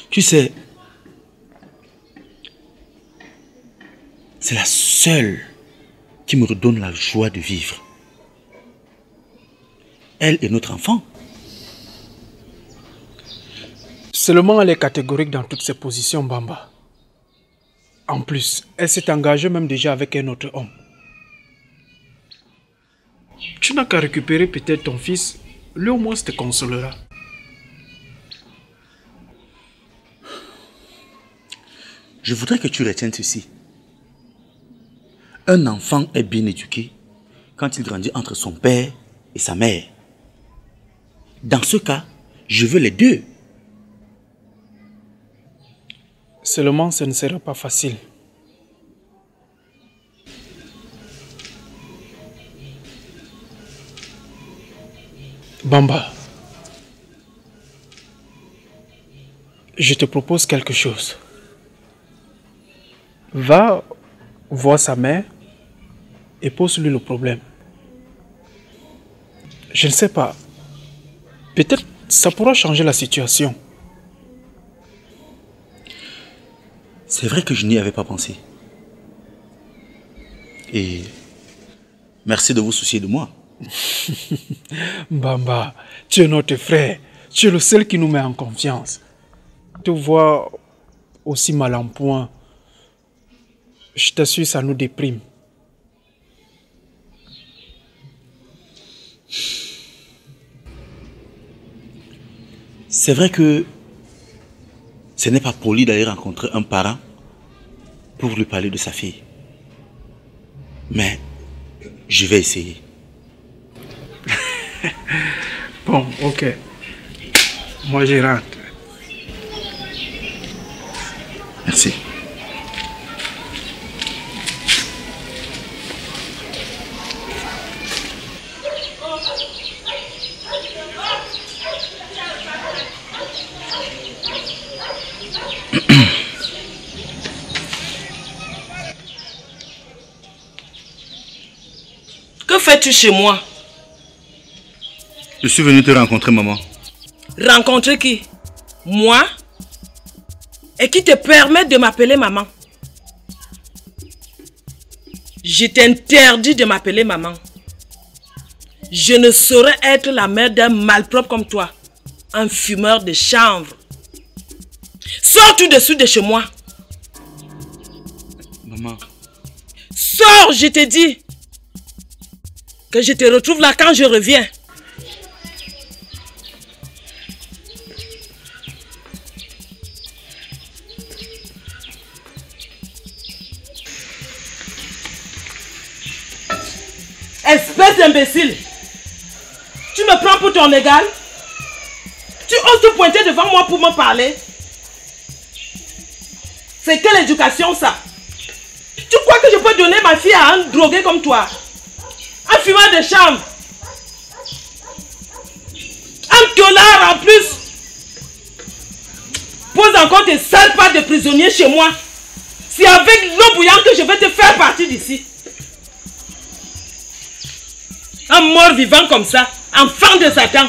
Tu sais, c'est la seule qui me redonne la joie de vivre. Elle est notre enfant. Seulement elle est catégorique dans toutes ses positions, Bamba. En plus, elle s'est engagée même déjà avec un autre homme. Tu n'as qu'à récupérer peut-être ton fils, lui au moins te consolera. Je voudrais que tu retiennes ceci. Un enfant est bien éduqué quand il grandit entre son père et sa mère. Dans ce cas, je veux les deux. Seulement, ce ne sera pas facile. Bamba, je te propose quelque chose. Va voir sa mère et pose-lui le problème. Je ne sais pas. Peut-être ça pourra changer la situation. C'est vrai que je n'y avais pas pensé. Et merci de vous soucier de moi. Bamba, tu es notre frère. Tu es le seul qui nous met en confiance. Te voir aussi mal en point, je t'assure, ça nous déprime. C'est vrai que ce n'est pas poli d'aller rencontrer un parent pour lui parler de sa fille. Mais je vais essayer. Bon, ok. Moi, je rentre. Merci. Que fais-tu chez moi? Je suis venu te rencontrer, maman. Rencontrer qui? Moi? Et qui te permet de m'appeler maman? Je t'interdis de m'appeler maman. Je ne saurais être la mère d'un malpropre comme toi. Un fumeur de chanvre. Sors tout de suite de chez moi. Maman. Sors, je te dis. Que je te retrouve là quand je reviens. Espèce d'imbécile! Tu me prends pour ton égal? Tu oses te pointer devant moi pour me parler? C'est quelle éducation ça? Tu crois que je peux donner ma fille à un drogué comme toi? Un fumeur de chambre? Un $1 en plus? Pose encore tes sales pattes de prisonnier chez moi. C'est avec l'eau bouillante que je vais te faire partir d'ici. Un mort vivant comme ça, enfant de Satan,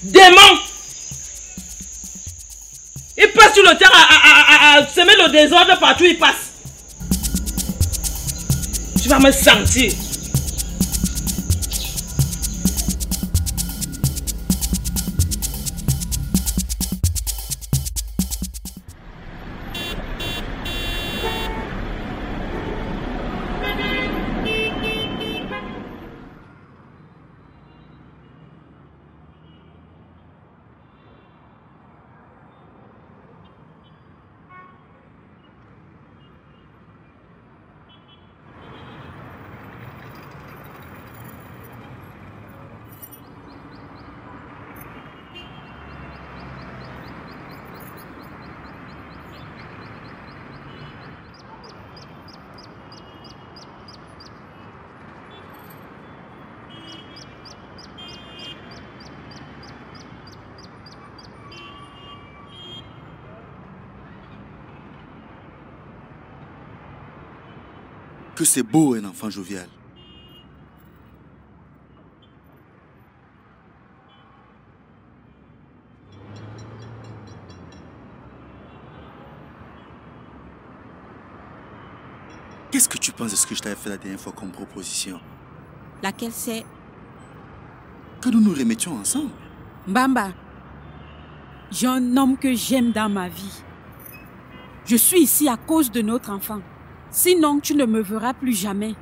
démon. Il passe sur le terrain à semer le désordre partout où il passe. Tu vas me sentir. Que c'est beau un enfant jovial. Qu'est-ce que tu penses de ce que je t'avais fait la dernière fois comme proposition? Laquelle c'est? Que nous nous remettions ensemble. Bamba, j'ai un homme que j'aime dans ma vie. Je suis ici à cause de notre enfant. Sinon, tu ne me verras plus jamais.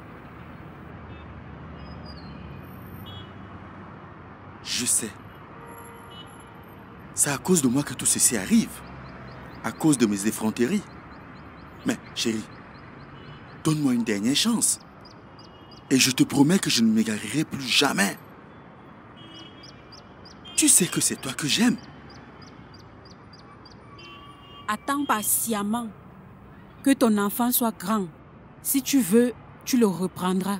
Je sais. C'est à cause de moi que tout ceci arrive. À cause de mes effronteries. Mais, chérie, donne-moi une dernière chance. Et je te promets que je ne m'égarerai plus jamais. Tu sais que c'est toi que j'aime. Attends patiemment que ton enfant soit grand. Si tu veux, tu le reprendras.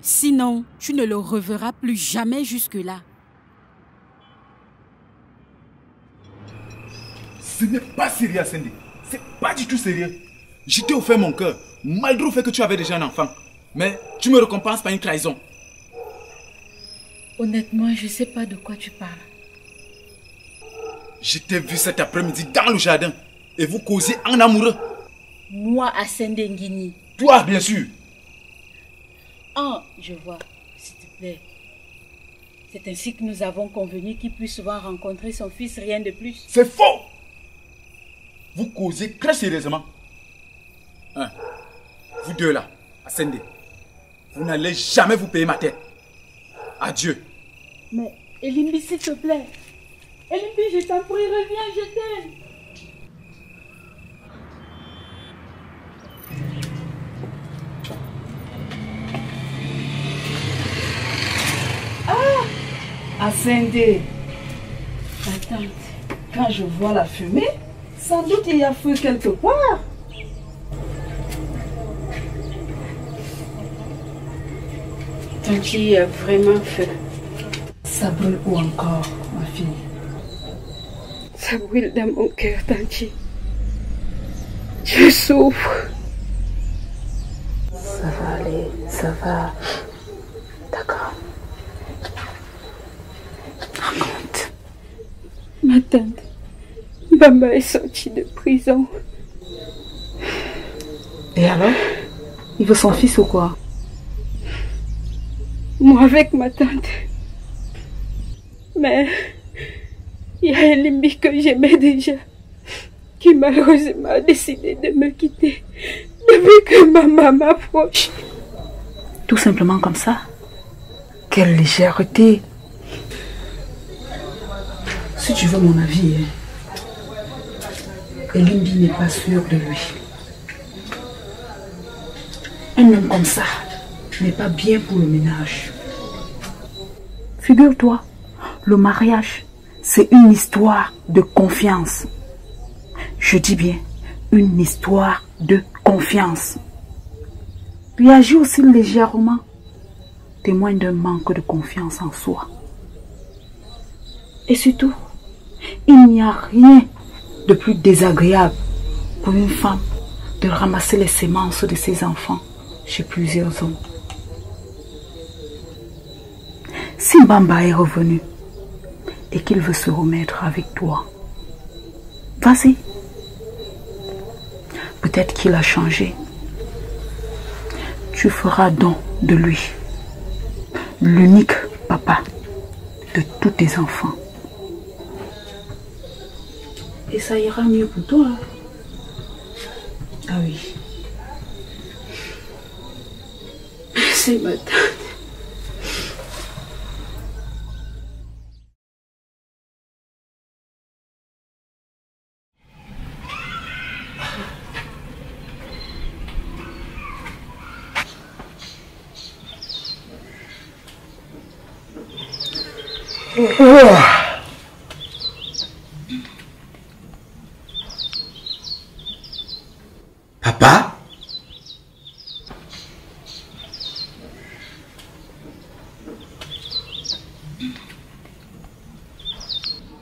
Sinon, tu ne le reverras plus jamais jusque-là. Ce n'est pas sérieux, Asende. C'est pas du tout sérieux. Je t'ai offert mon cœur, malgré le fait que tu avais déjà un enfant. Mais tu me récompenses par une trahison. Honnêtement, je ne sais pas de quoi tu parles. Je t'ai vu cet après-midi dans le jardin et vous causez en amoureux. Moi, Asende Ngini. Toi, bien sûr. Ah, je vois, s'il te plaît. C'est ainsi que nous avons convenu qu'il puisse souvent rencontrer son fils, rien de plus. C'est faux! Vous causez très sérieusement. Hein? Vous deux là, Asende, vous n'allez jamais vous payer ma tête. Adieu. Mais, Elimbi, s'il te plaît. Elimbi, je t'en prie, reviens, je t'aime. Ah, Asende, attends, quand je vois la fumée, sans doute il y a feu quelque part. Tanti a vraiment feu. Ça brûle où encore, ma fille? Ça brûle dans mon cœur, Tanti. Je souffre. Ça va aller, ça va. D'accord. Raconte. Ma tante, Bamba est sortie de prison. Et alors? Il veut son fils ou quoi? Moi avec ma tante. Mais il y a Elimbi que j'aimais déjà, qui malheureusement a décidé de me quitter depuis que maman m'approche. Tout simplement comme ça? Quelle légèreté! Si tu veux mon avis, Elimbi n'est pas sûr de lui. Un homme comme ça n'est pas bien pour le ménage. Figure-toi, le mariage, c'est une histoire de confiance. Je dis bien, une histoire de confiance. Puis agir aussi légèrement témoigne d'un manque de confiance en soi. Et surtout, il n'y a rien de plus désagréable pour une femme de ramasser les semences de ses enfants chez plusieurs hommes. Si Bamba est revenu et qu'il veut se remettre avec toi, vas-y. Peut-être qu'il a changé. Tu feras don de lui, l'unique papa de tous tes enfants. Et ça ira mieux pour toi. Ah oui. C'est ma tante. Papa?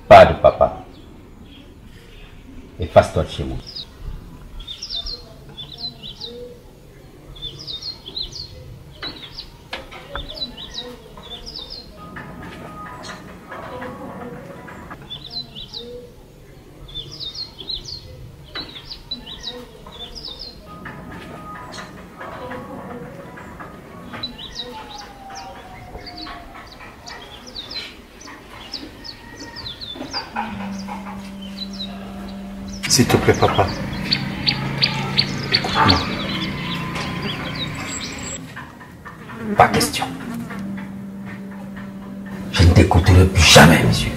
Pas de papa. Efface-toi de chez moi. S'il te plaît, papa. Écoute-moi. Pas question. Je ne t'écouterai plus jamais, monsieur.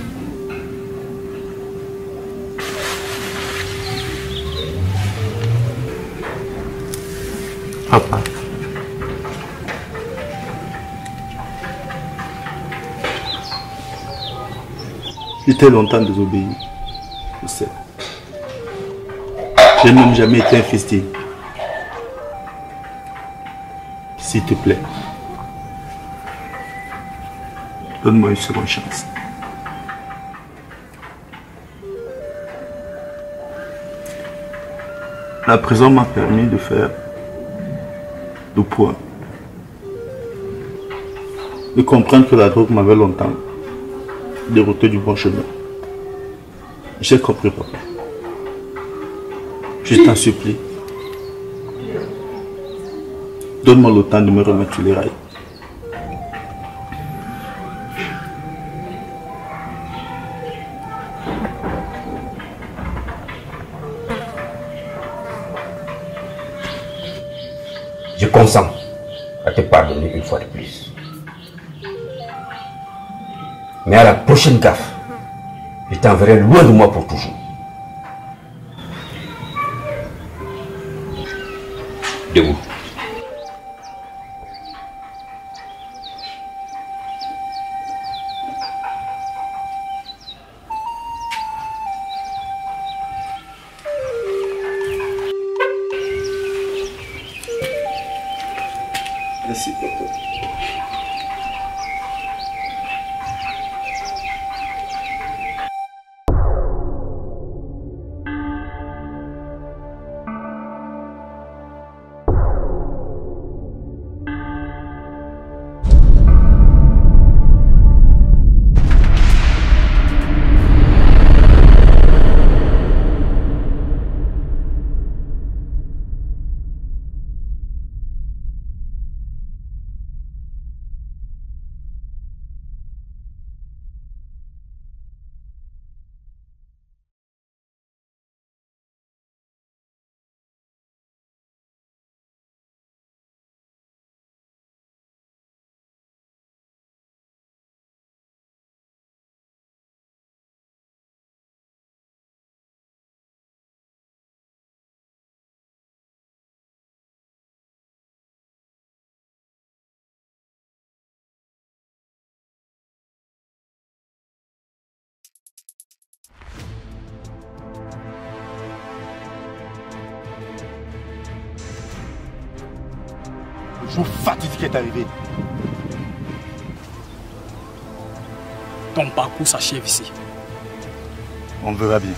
Papa. Il t'ai longtemps désobéi. Je sais. J'ai même jamais été infesté. S'il te plaît, donne-moi une seconde chance. La prison m'a permis de faire le poids. De comprendre que la drogue m'avait longtemps dérouté du bon chemin. J'ai compris, papa. Je t'en supplie. Donne-moi le temps de me remettre sur les rails. Je consens à te pardonner une fois de plus. Mais à la prochaine gaffe, je t'enverrai loin de moi pour toujours. Debout. Merci, papa. Le jour fatidique est arrivé. Ton parcours s'achève ici. On verra bien.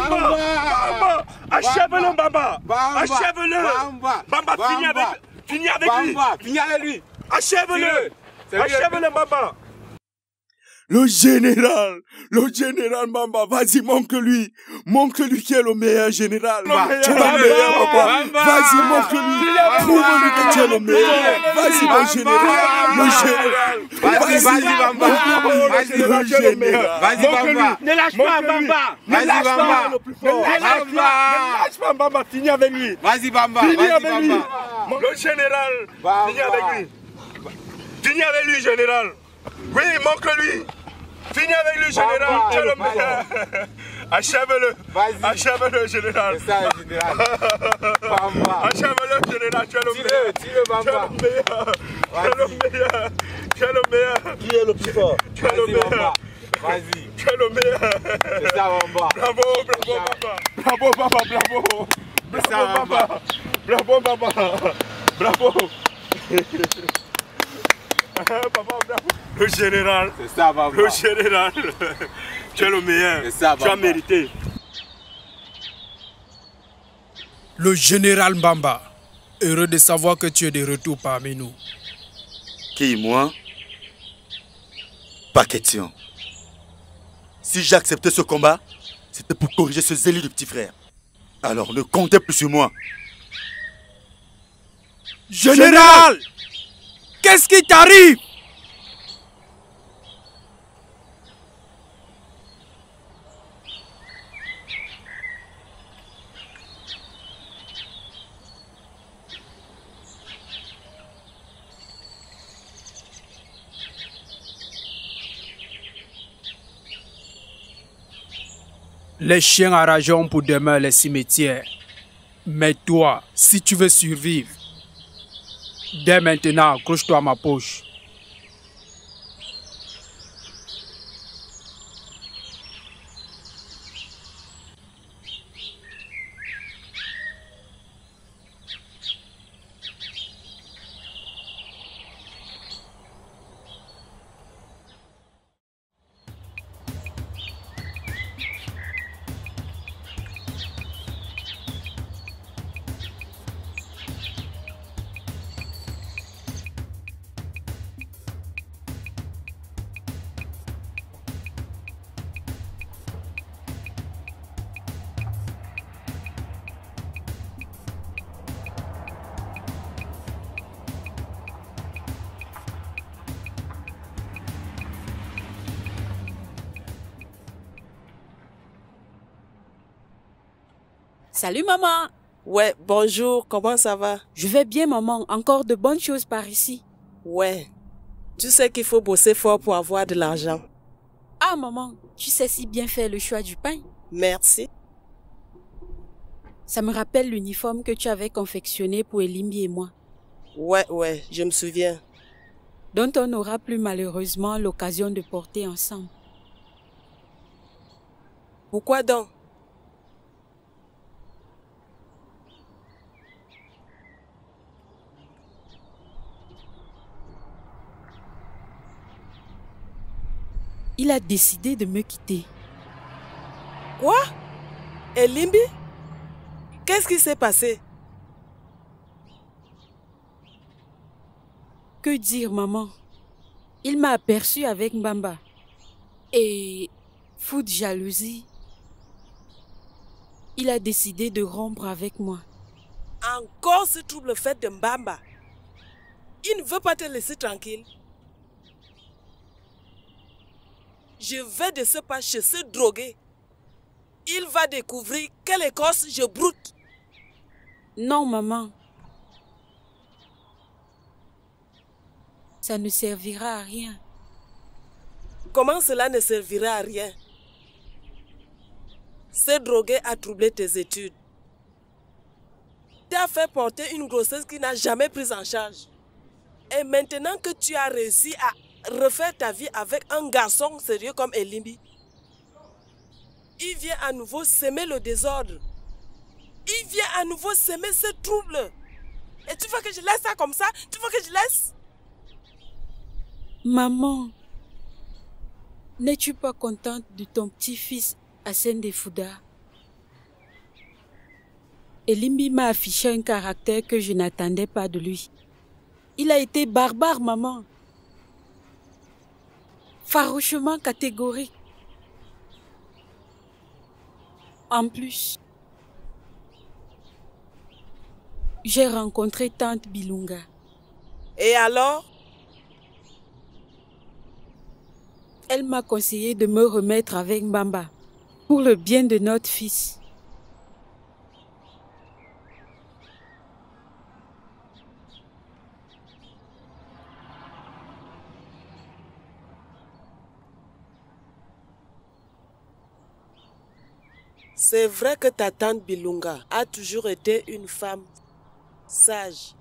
Bamba. Achève-le, Bamba. Achève-le. Bamba, finis avec lui. Finis avec lui. Achève-le. Achève-le, Bamba. Le général Bamba, vas-y, montre-lui qui est le meilleur général. Tu es le meilleur, Bamba. Vas-y, montre-lui. Prouve-lui que tu es le meilleur. Vas-y, mon général. Le général. Vas-y, Bamba. Vas-y, Bamba. Ne lâche pas, Bamba. Ne lâche pas. Ne lâche pas, Bamba. Finis avec lui. Vas-y, Bamba. Finis avec lui. Le général. Finis avec lui. Finis avec lui, général. Oui, montre-lui. Finis avec lui, général. Tu es le meilleur. Achève-le. Achève-le, général. C'est ça, général. Bamba. Achève-le, général. Tu es le meilleur. Tire, Bamba. Tu es le meilleur. Tu es le meilleur. Qui est le plus fort? Tu es le meilleur. Vas-y. Tu es le meilleur. C'est ça, Bamba. Bravo, Baba. Bravo, Baba. Bravo. C'est ça, Bamba. Bravo, Baba. Bravo. Papa, bravo. Le général. C'est ça, Bamba. Le général. Tu es le meilleur. C'est ça, Bamba. Tu as mérité. Le général Mbamba, heureux de savoir que tu es de retour parmi nous. Qui, moi? Pas question. Si j'ai accepté ce combat, c'était pour corriger ce zélie de petit frère. Alors ne comptez plus sur moi. Général! Qu'est-ce qui t'arrive? Les chiens arrageront pour demain les cimetières. Mais toi, si tu veux survivre, dès maintenant, accroche-toi à ma poche. Salut maman. Ouais, bonjour, comment ça va? Je vais bien maman, encore de bonnes choses par ici. Ouais, tu sais qu'il faut bosser fort pour avoir de l'argent. Ah maman, tu sais si bien faire le choix du pain. Merci. Ça me rappelle l'uniforme que tu avais confectionné pour Elimbi et moi. Ouais, je me souviens. Dont on n'aura plus malheureusement l'occasion de porter ensemble. Pourquoi donc? Il a décidé de me quitter. Quoi? Elimbi? Qu'est-ce qui s'est passé? Que dire, maman? Il m'a aperçu avec Mbamba. Et, fou de jalousie, il a décidé de rompre avec moi. Encore ce trouble fait de Mbamba. Il ne veut pas te laisser tranquille. Je vais de ce pas chez ce drogué. Il va découvrir quelle écorce je broute. Non, maman. Ça ne servira à rien. Comment cela ne servira à rien? Ce drogué a troublé tes études. T'as fait porter une grossesse qui n'a jamais prise en charge. Et maintenant que tu as réussi à refaire ta vie avec un garçon sérieux comme Elimbi, il vient à nouveau s'aimer le désordre. Il vient à nouveau s'aimer ce trouble. Et tu veux que je laisse ça comme ça? Tu veux que je laisse? Maman, n'es-tu pas contente de ton petit-fils Assène Fouda? Elimbi m'a affiché un caractère que je n'attendais pas de lui. Il a été barbare, maman. Farouchement catégorique. En plus, j'ai rencontré tante Bilunga. Et alors? Elle m'a conseillé de me remettre avec Mbamba pour le bien de notre fils. C'est vrai que ta tante Bilunga a toujours été une femme sage,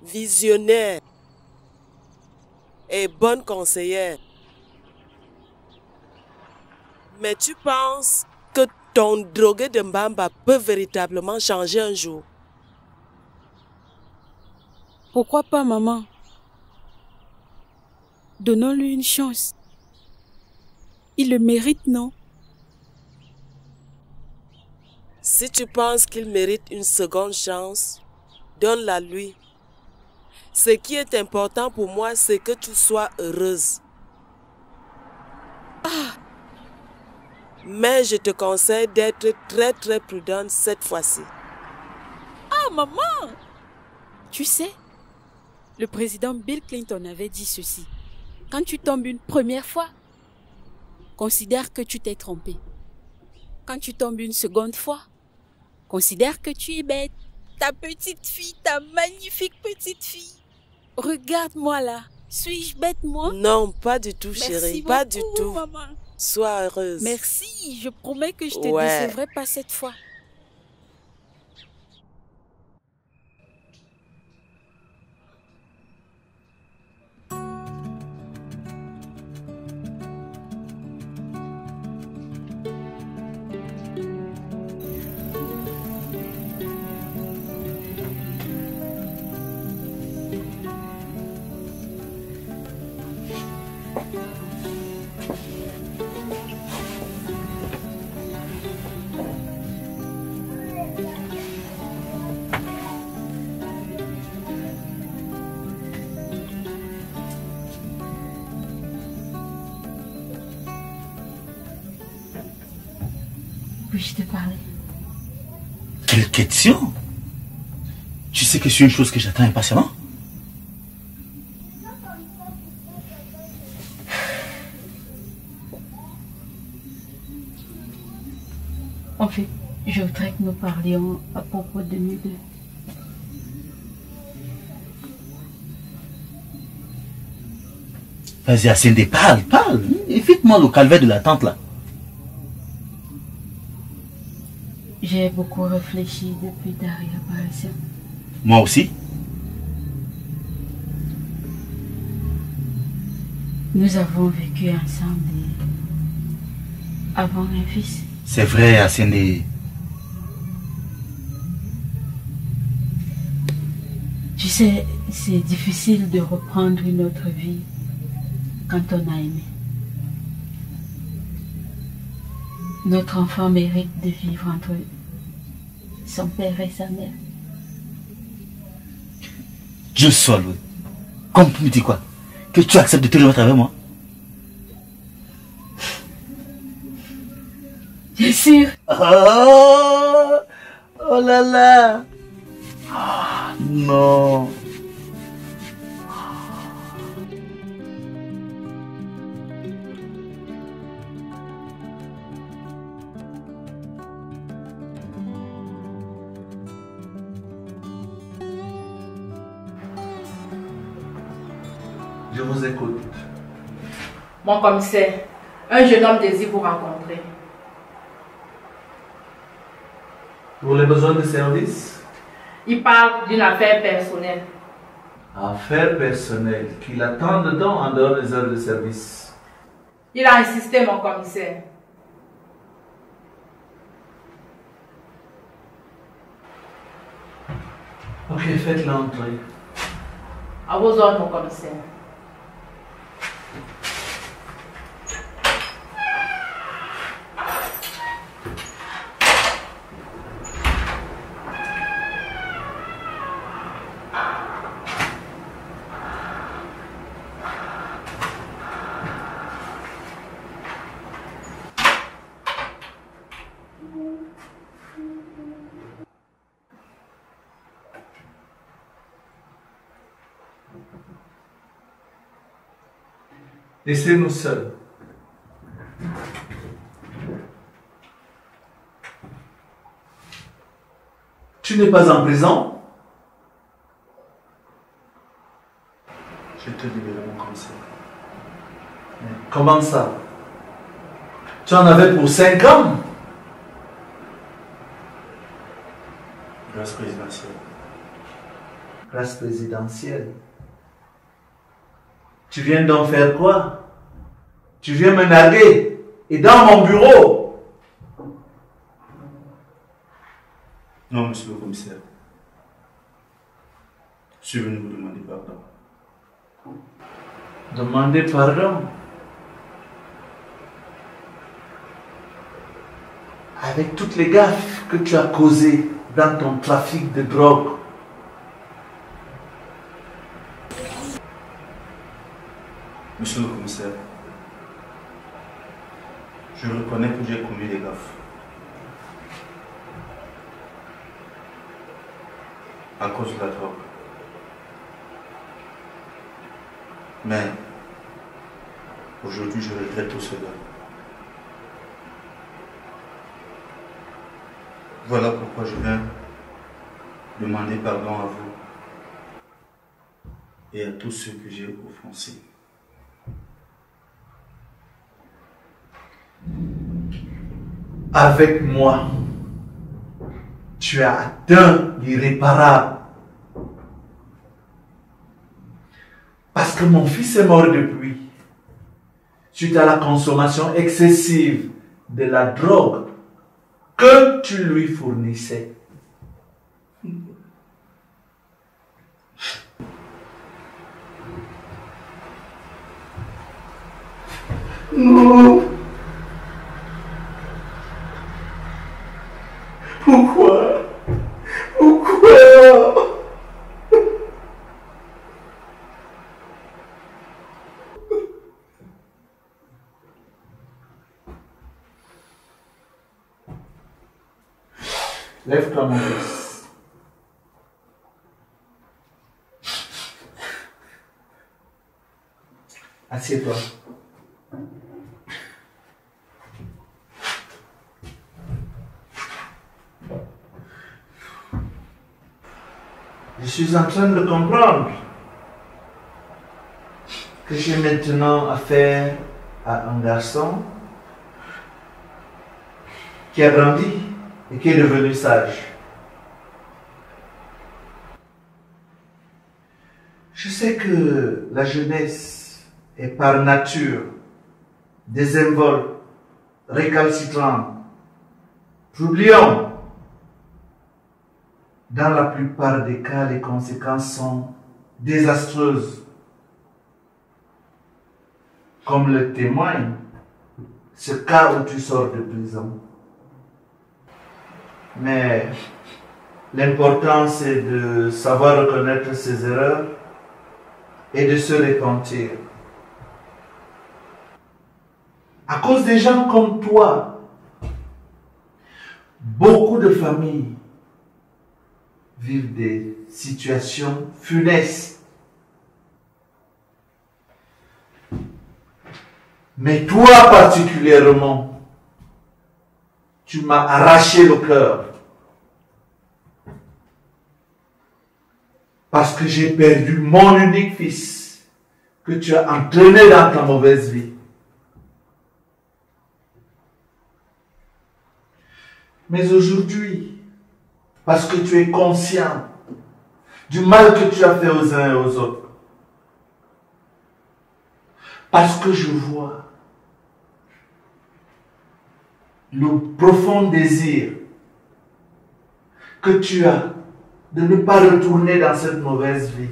visionnaire et bonne conseillère. Mais tu penses que ton drogué de Mbamba peut véritablement changer un jour? Pourquoi pas, maman? Donnons-lui une chance. Il le mérite, non? Si tu penses qu'il mérite une seconde chance, donne-la lui. Ce qui est important pour moi, c'est que tu sois heureuse. Mais je te conseille d'être très prudente cette fois-ci. Ah, maman! Tu sais, le président Bill Clinton avait dit ceci. Quand tu tombes une première fois, considère que tu t'es trompé. Quand tu tombes une seconde fois, considère que tu es bête. Ta petite fille, ta magnifique petite fille. Regarde-moi là. Suis-je bête, moi? Non, pas du tout, Merci chérie. beaucoup, Pas du tout. Maman. Sois heureuse. Merci. Je promets que je te décevrai pas cette fois. Puis-je te parler? Quelle question? Tu sais que c'est une chose que j'attends impatiemment. En fait, je voudrais que nous parlions à propos de nous deux. Vas-y, Ascendé, parle. Évite-moi le calvaire de la tante là. J'ai beaucoup réfléchi depuis ta réapparition. Moi aussi. Nous avons vécu ensemble avant un fils. C'est vrai, Ascendé. Tu sais, c'est difficile de reprendre une autre vie quand on a aimé. Notre enfant mérite de vivre entre son père et sa mère. Dieu soit loué. Comme tu me dis quoi? Que tu acceptes de te remettre avec moi? Bien sûr. Oh là là. Non. Je vous écoute. Mon commissaire, un jeune homme désire vous rencontrer. Pour les besoins de service? Il parle d'une affaire personnelle. Affaire personnelle qu'il attend dedans en dehors des heures de service. Il a insisté, mon commissaire. Ok, faites l'entrée. À vos ordres, mon commissaire. Laissez-nous seuls. Tu n'es pas en prison? Je te libère, mon commissaire. Mais comment ça? Tu en avais pour 5 ans? Grâce présidentielle. Grâce présidentielle. Tu viens d'en faire quoi? Tu viens me narguer. Et dans mon bureau. Non, monsieur le commissaire. Je suis venu vous demander pardon. Demander pardon? Avec toutes les gaffes que tu as causées dans ton trafic de drogue. Monsieur le commissaire, je reconnais que j'ai commis des gaffes. À cause de la drogue. Mais aujourd'hui, je regrette tout cela. Voilà pourquoi je viens demander pardon à vous et à tous ceux que j'ai offensés. Avec moi, tu as atteint l'irréparable. Parce que mon fils est mort depuis, suite à la consommation excessive de la drogue que tu lui fournissais. Non. Pourquoi? Pourquoi? Lève-toi, mon fils. Assieds-toi. Je suis en train de comprendre que j'ai maintenant affaire à un garçon qui a grandi et qui est devenu sage. Je sais que la jeunesse est par nature désinvolte, récalcitrante, troublion. Dans la plupart des cas, les conséquences sont désastreuses. Comme le témoigne ce cas où tu sors de prison. Mais l'important, c'est de savoir reconnaître ses erreurs et de se repentir. À cause des gens comme toi, beaucoup de familles vivent des situations funestes. Mais toi particulièrement, tu m'as arraché le cœur. Parce que j'ai perdu mon unique fils que tu as entraîné dans ta mauvaise vie. Mais aujourd'hui, parce que tu es conscient du mal que tu as fait aux uns et aux autres, parce que je vois le profond désir que tu as de ne pas retourner dans cette mauvaise vie,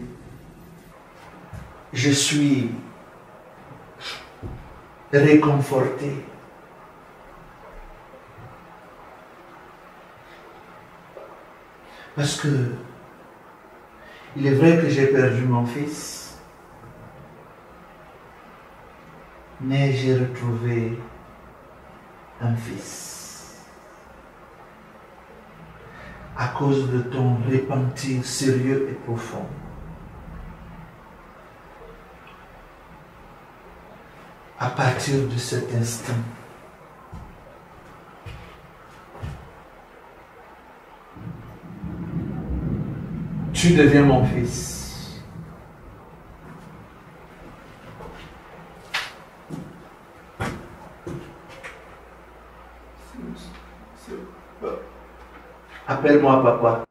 je suis réconforté. Parce que il est vrai que j'ai perdu mon fils, mais j'ai retrouvé un fils. À cause de ton repentir sérieux et profond. À partir de cet instant, tu deviens mon fils. Appelle-moi papa.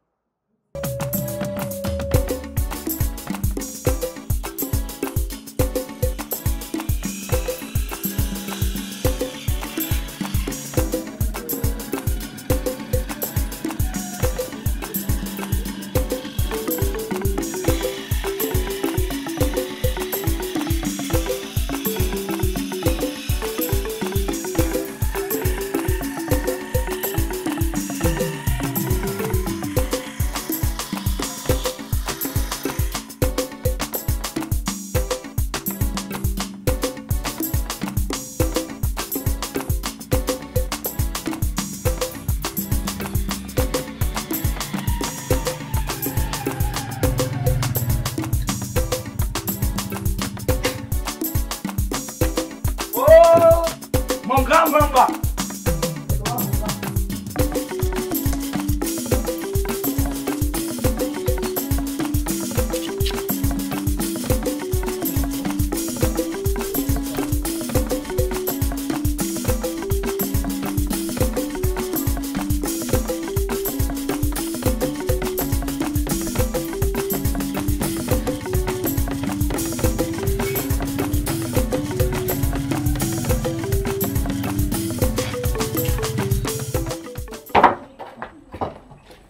Mon grand Bamba.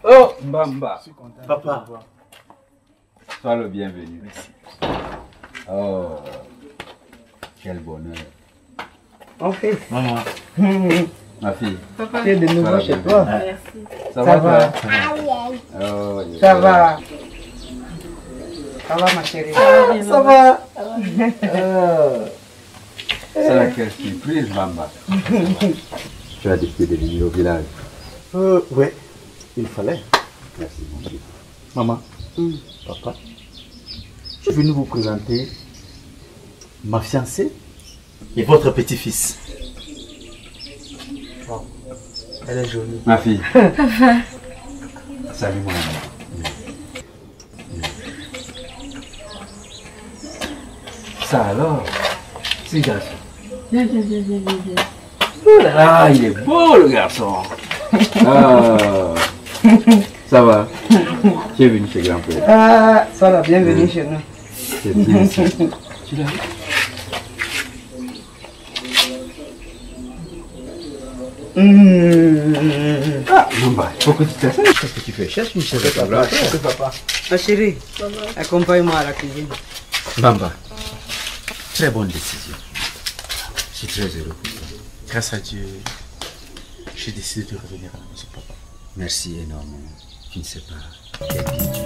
Oh, Bamba. Papa. Sois le bienvenu. Merci. Oh, quel bonheur. Mon fils. Maman. Ma fille. Papa. Tu es de nouveau chez toi. Merci. Ça va. Oh, Ça va. Ça va, ma chérie. Ça va. C'est laquelle surprise, Bamba. Tu as décidé de venir au village. Oui, il fallait. Merci, mon fils. Maman, papa, je suis venu vous présenter ma fiancée et votre petit-fils. Wow. Elle est jolie. Ma fille. Papa. Salut, mon ami. Ça alors, c'est garçon. Viens, viens, viens, viens, viens. Oh là là, il est beau le garçon. Ah, ça va. Tu es venu chez grand-père. Ah, sois la bienvenue chez nous. C'est bien ça. Tu l'as vu? Ah, Bamba, il faut que tu t'asseyes. Qu'est-ce que tu fais? Cherche une chaise. Papa. Ma chérie, accompagne-moi à la cuisine. Bamba, très bonne décision. Je suis très heureux pour toi. Grâce à Dieu, j'ai décidé de revenir à la maison, papa. Merci énormément. Tu ne sais pas quel bien tu es.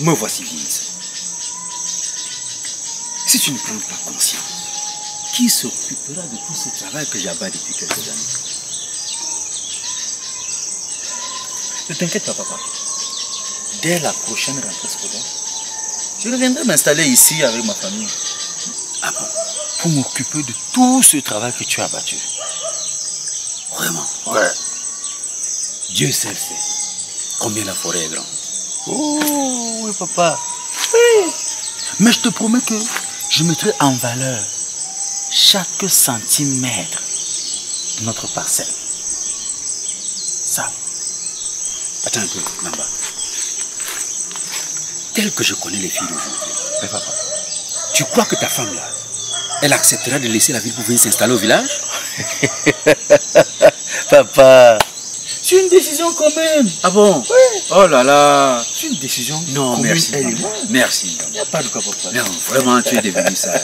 Me voici, Vince. Si tu ne prends pas conscience, qui s'occupera de tout ce travail que j'abats depuis quelques années? Ne t'inquiète pas, papa. Dès la prochaine rentrée scolaire, je reviendrai m'installer ici avec ma famille. Ah bon? Pour m'occuper de tout ce travail que tu as abattu. Vraiment? Ouais. Dieu seul sait combien la forêt est grande. Oh, oui, papa. Oui. Mais je te promets que je mettrai en valeur chaque centimètre de notre parcelle. Ça. Attends un peu, Namba. Tel que je connais les filles d'aujourd'hui, papa, tu crois que ta femme là, elle acceptera de laisser la ville pour venir s'installer au village? Papa, c'est une décision quand même. Ah bon? Oui. Oh là là. C'est une décision. Non, merci. Merci. Il n'y a pas de quoi, papa. Non, vraiment, tu es devenu sage.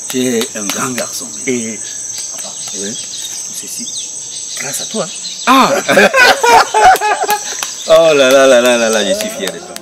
Tu es un grand garçon. Et papa, oui, tout ceci, grâce à toi. Ah. Oh là là là là là là, je suis fier de toi.